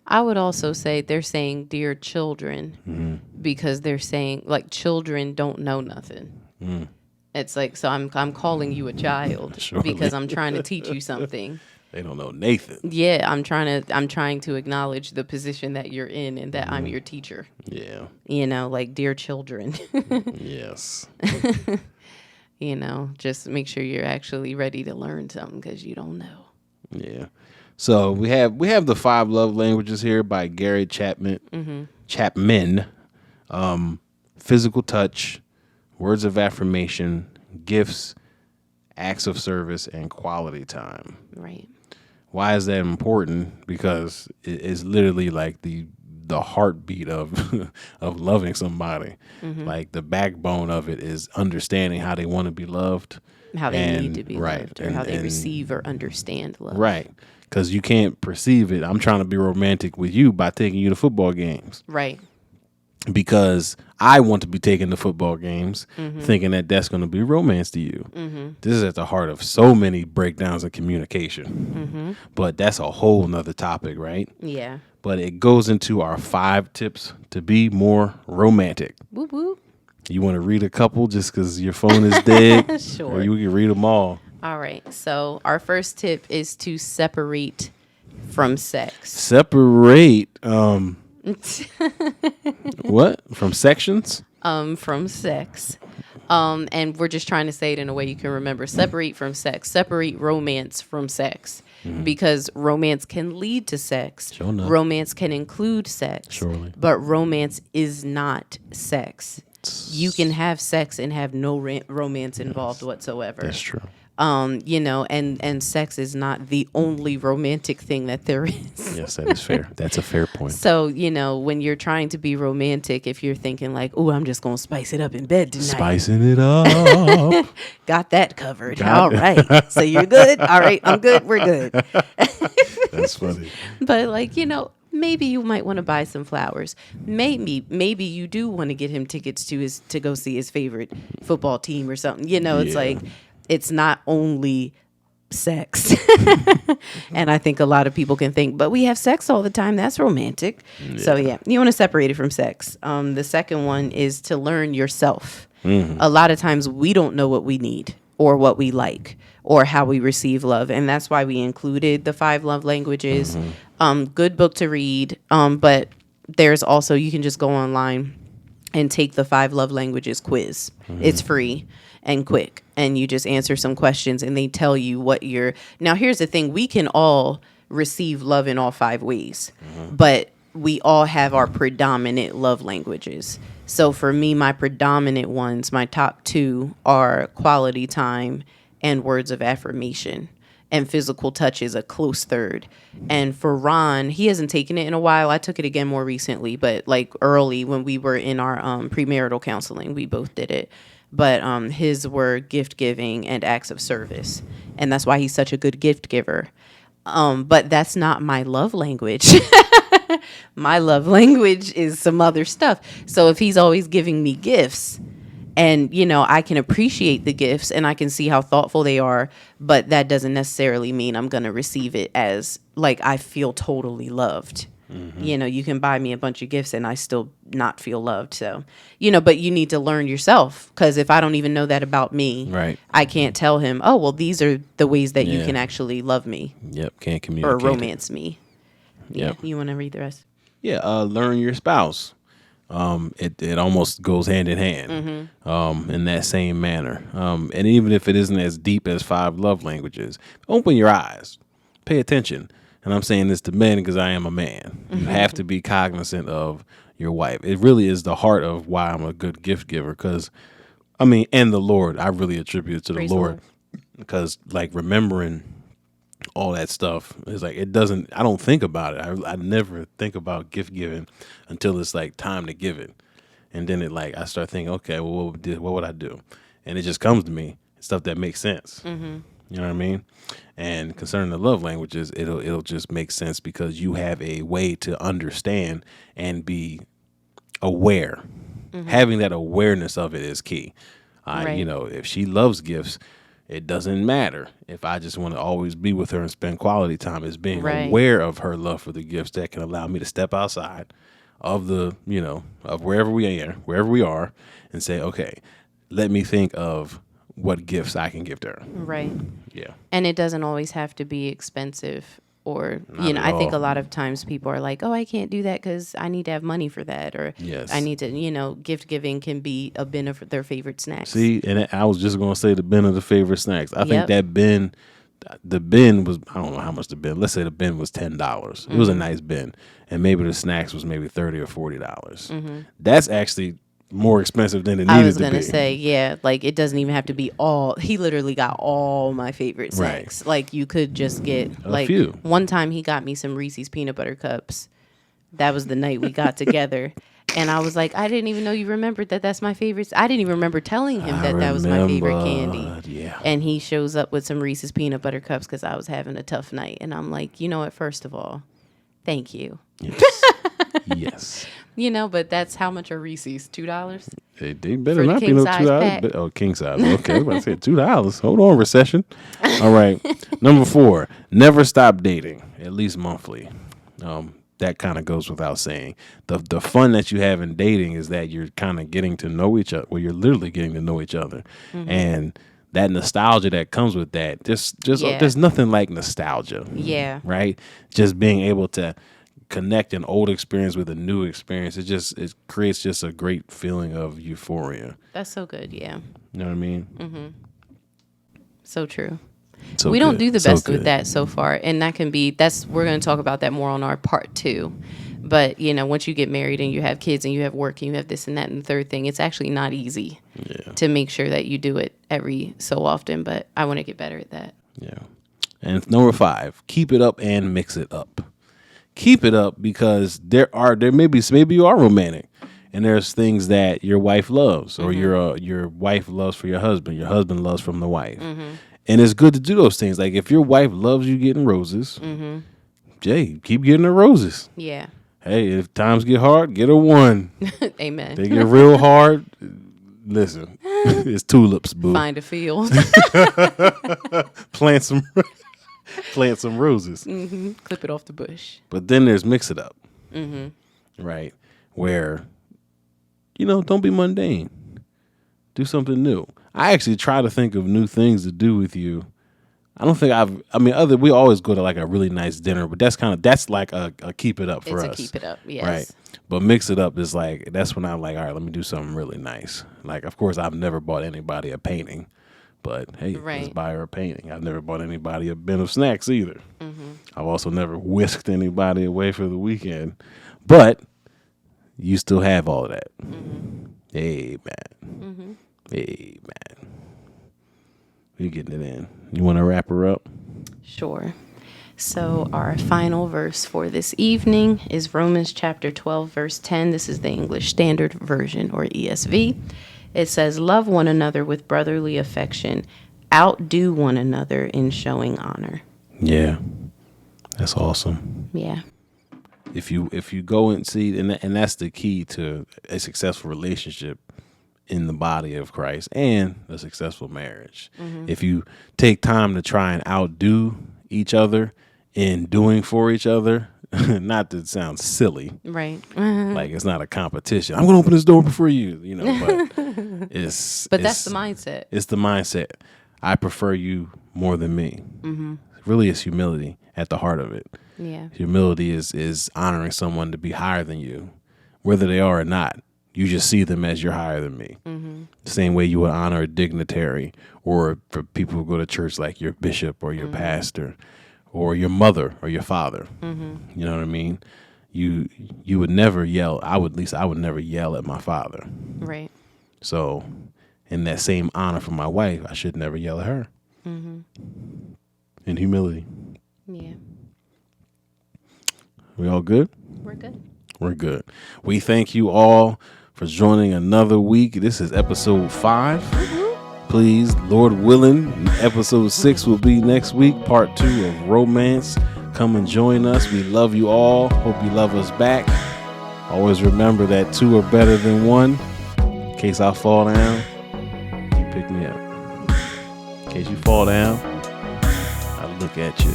I would also say they're saying dear children because they're saying children don't know nothing. It's so I'm calling you a child because I'm trying to teach you something. They don't know Nathan. Yeah, I'm trying to acknowledge the position that you're in and that I'm your teacher. Yeah. Dear children. Yes. Just make sure you're actually ready to learn something because you don't know. Yeah. So we have the 5 love languages here by Gary Chapman. Physical touch, words of affirmation, gifts, acts of service, and quality time. Right. Why is that important? Because it's literally like the heartbeat of of loving somebody. Like the backbone of it is understanding how they want to be loved, How they need to be right, loved, or how they receive or understand love. right. Because you can't perceive it. I'm trying to be romantic with you by taking you to football games. Right. Because I want to be taking the football games, thinking that that's going to be romance to you. This is at the heart of so many breakdowns in communication. But that's a whole nother topic, right? Yeah. But it goes into our 5 tips to be more romantic. Whoop whoop. You want to read a couple just because your phone is dead? Sure. Or you can read them all. All right. So our first tip is to separate from sex. Separate. What? From sections? From sex. And we're just trying to say it in a way you can remember. Separate from sex. Separate romance from sex. Because romance can lead to sex. Sure enough. Romance can include sex. Surely. But romance is not sex. You can have sex and have no romance involved whatsoever. That's true. And sex is not the only romantic thing that there is. Yes, that is fair. That's a fair point. So, when you're trying to be romantic, if you're thinking like, oh, I'm just going to spice it up in bed tonight. Spicing it up. Got that covered. All right. So you're good. All right. I'm good. We're good. That's funny. But maybe you might want to buy some flowers. Maybe you do want to get him tickets to go see his favorite football team or something. It's like, it's not only sex. And I think a lot of people can think, but we have sex all the time. That's romantic. Yeah. So you want to separate it from sex. The second one is to learn yourself. A lot of times we don't know what we need or what we like or how we receive love. And that's why we included the 5 love languages. Good book to read. But there's also, you can just go online and take the 5 love languages quiz. It's free and quick, and you just answer some questions and they tell you what now here's the thing, we can all receive love in all 5 ways, but we all have our predominant love languages. So for me, my predominant ones, my top 2 are quality time and words of affirmation, and physical touch is a close third. And for Ron, he hasn't taken it in a while. I took it again more recently, but like early when we were in our premarital counseling, we both did it. But his were gift giving and acts of service. And that's why he's such a good gift giver. But that's not my love language. My love language is some other stuff. So if he's always giving me gifts and, I can appreciate the gifts and I can see how thoughtful they are, but that doesn't necessarily mean I'm going to receive it as like I feel totally loved. You can buy me a bunch of gifts and I still not feel loved. So, but you need to learn yourself, because if I don't even know that about me, right, I can't tell him, oh, well, these are the ways that you can actually love me. Yep, can't communicate. Or romance me. Yep. Yeah, you want to read the rest? Yeah, learn your spouse. It almost goes hand in hand in that same manner. And even if it isn't as deep as 5 love languages, open your eyes, pay attention. And I'm saying this to men because I am a man. You have to be cognizant of your wife. It really is the heart of why I'm a good gift giver. Because, and the Lord, I really attribute it to the Lord. Because, like, remembering all that stuff is like, I don't think about it. I never think about gift giving until it's like time to give it. And then I start thinking, okay, well, what would I do? And it just comes to me, stuff that makes sense. You know what I mean? And concerning the love languages, it'll just make sense because you have a way to understand and be aware. Having that awareness of it is key. Right. If she loves gifts, it doesn't matter. If I just want to always be with her and spend quality time, it's being aware of her love for the gifts that can allow me to step outside of of wherever we are, and say, okay, let me think of what gifts I can give to her. Right. Yeah. And it doesn't always have to be expensive or, I think a lot of times people are like, oh, I can't do that because I need to have money for that. Or I need to, gift giving can be a bin of their favorite snacks. See, and I was just going to say the bin of the favorite snacks. I think that bin the bin was, I don't know how much the bin. Let's say the bin was $10. It was a nice bin, and maybe the snacks was maybe $30 or $40. That's actually more expensive than it needed to be. I was gonna say, yeah, like it doesn't even have to be all. He literally got all my favorite snacks. Right. Like you could just get a few. One time he got me some Reese's peanut butter cups. That was the night we got together. And I was like, I didn't even know you remembered that that's my favorite. I didn't even remember telling him that was my favorite candy. Yeah. And he shows up with some Reese's peanut butter cups because I was having a tough night. And I'm like, you know what? First of all, thank you. Yes. Yes. You know, but that's how much are Reese's? $2? They better not be no $2. Oh, king size. Okay, I was about to say $2. Hold on, recession. All right. Number 4, never stop dating, at least monthly. That kind of goes without saying. The fun that you have in dating is that you're kind of getting to know each other. Well, you're literally getting to know each other, and that nostalgia that comes with that. Just there's nothing like nostalgia. Yeah. Right. Just being able to connect an old experience with a new experience. It creates just a great feeling of euphoria. That's so good. Yeah. You know what I mean? Mm-hmm. So true. So we don't do the best with that so far, and we're going to talk about that more on our part 2. But you know, once you get married and you have kids and you have work and you have this and that and the third thing, it's actually not easy to make sure that you do it every so often. But I want to get better at that. Yeah. And number 5, keep it up and mix it up. Keep it up because maybe you are romantic. And there's things that your wife loves, or your wife loves for your husband loves from the wife. And it's good to do those things. Like if your wife loves you getting roses, Jay, keep getting her roses. Yeah. Hey, if times get hard, get her 1. Amen. They get real hard. Listen, it's tulips, boo. Find a field. Plant some roses. Clip it off the bush. But then there's mix it up. Right? Where, don't be mundane. Do something new. I actually try to think of new things to do with you. I don't think we always go to like a really nice dinner, but that's like a keep it up for us. It's a keep it up, yes. Right. But mix it up is like, that's when I'm like, all right, let me do something really nice. Like, of course, I've never bought anybody a painting, but hey, let's buy her a painting. I've never bought anybody a bin of snacks either. I've also never whisked anybody away for the weekend, but you still have all of that. Amen. Amen. We're getting it in. You want to wrap her up? Sure. So our final verse for this evening is Romans chapter 12, verse 10. This is the English Standard Version, or ESV. It says, love one another with brotherly affection. Outdo one another in showing honor. Yeah. That's awesome. Yeah. If you go and see, and that's the key to a successful relationship in the body of Christ and a successful marriage. If you take time to try and outdo each other in doing for each other, not to sound silly, right? Like it's not a competition. I'm going to open this door before you, but that's the mindset. It's the mindset. I prefer you more than me. Really, it's humility at the heart of it. Yeah. Humility is honoring someone to be higher than you, whether they are or not. You just see them as you're higher than me. The same way you would honor a dignitary, or for people who go to church, like your bishop or your pastor or your mother or your father. You know what I mean? You would never yell. I would never yell at my father. Right. So in that same honor for my wife, I should never yell at her. In humility. Yeah. We all good? We're good. We're good. We thank you all for joining another week. This is episode 5. Please, Lord willing, episode 6 will be next week, part 2 of romance. Come and join us. We love you all. Hope you love us back. Always remember that 2 are better than 1. In case I fall down, you pick me up. In case you fall down, I look at you.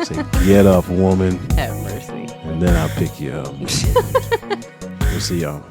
Say, get up, woman. Have mercy. And then I'll pick you up. We'll see y'all.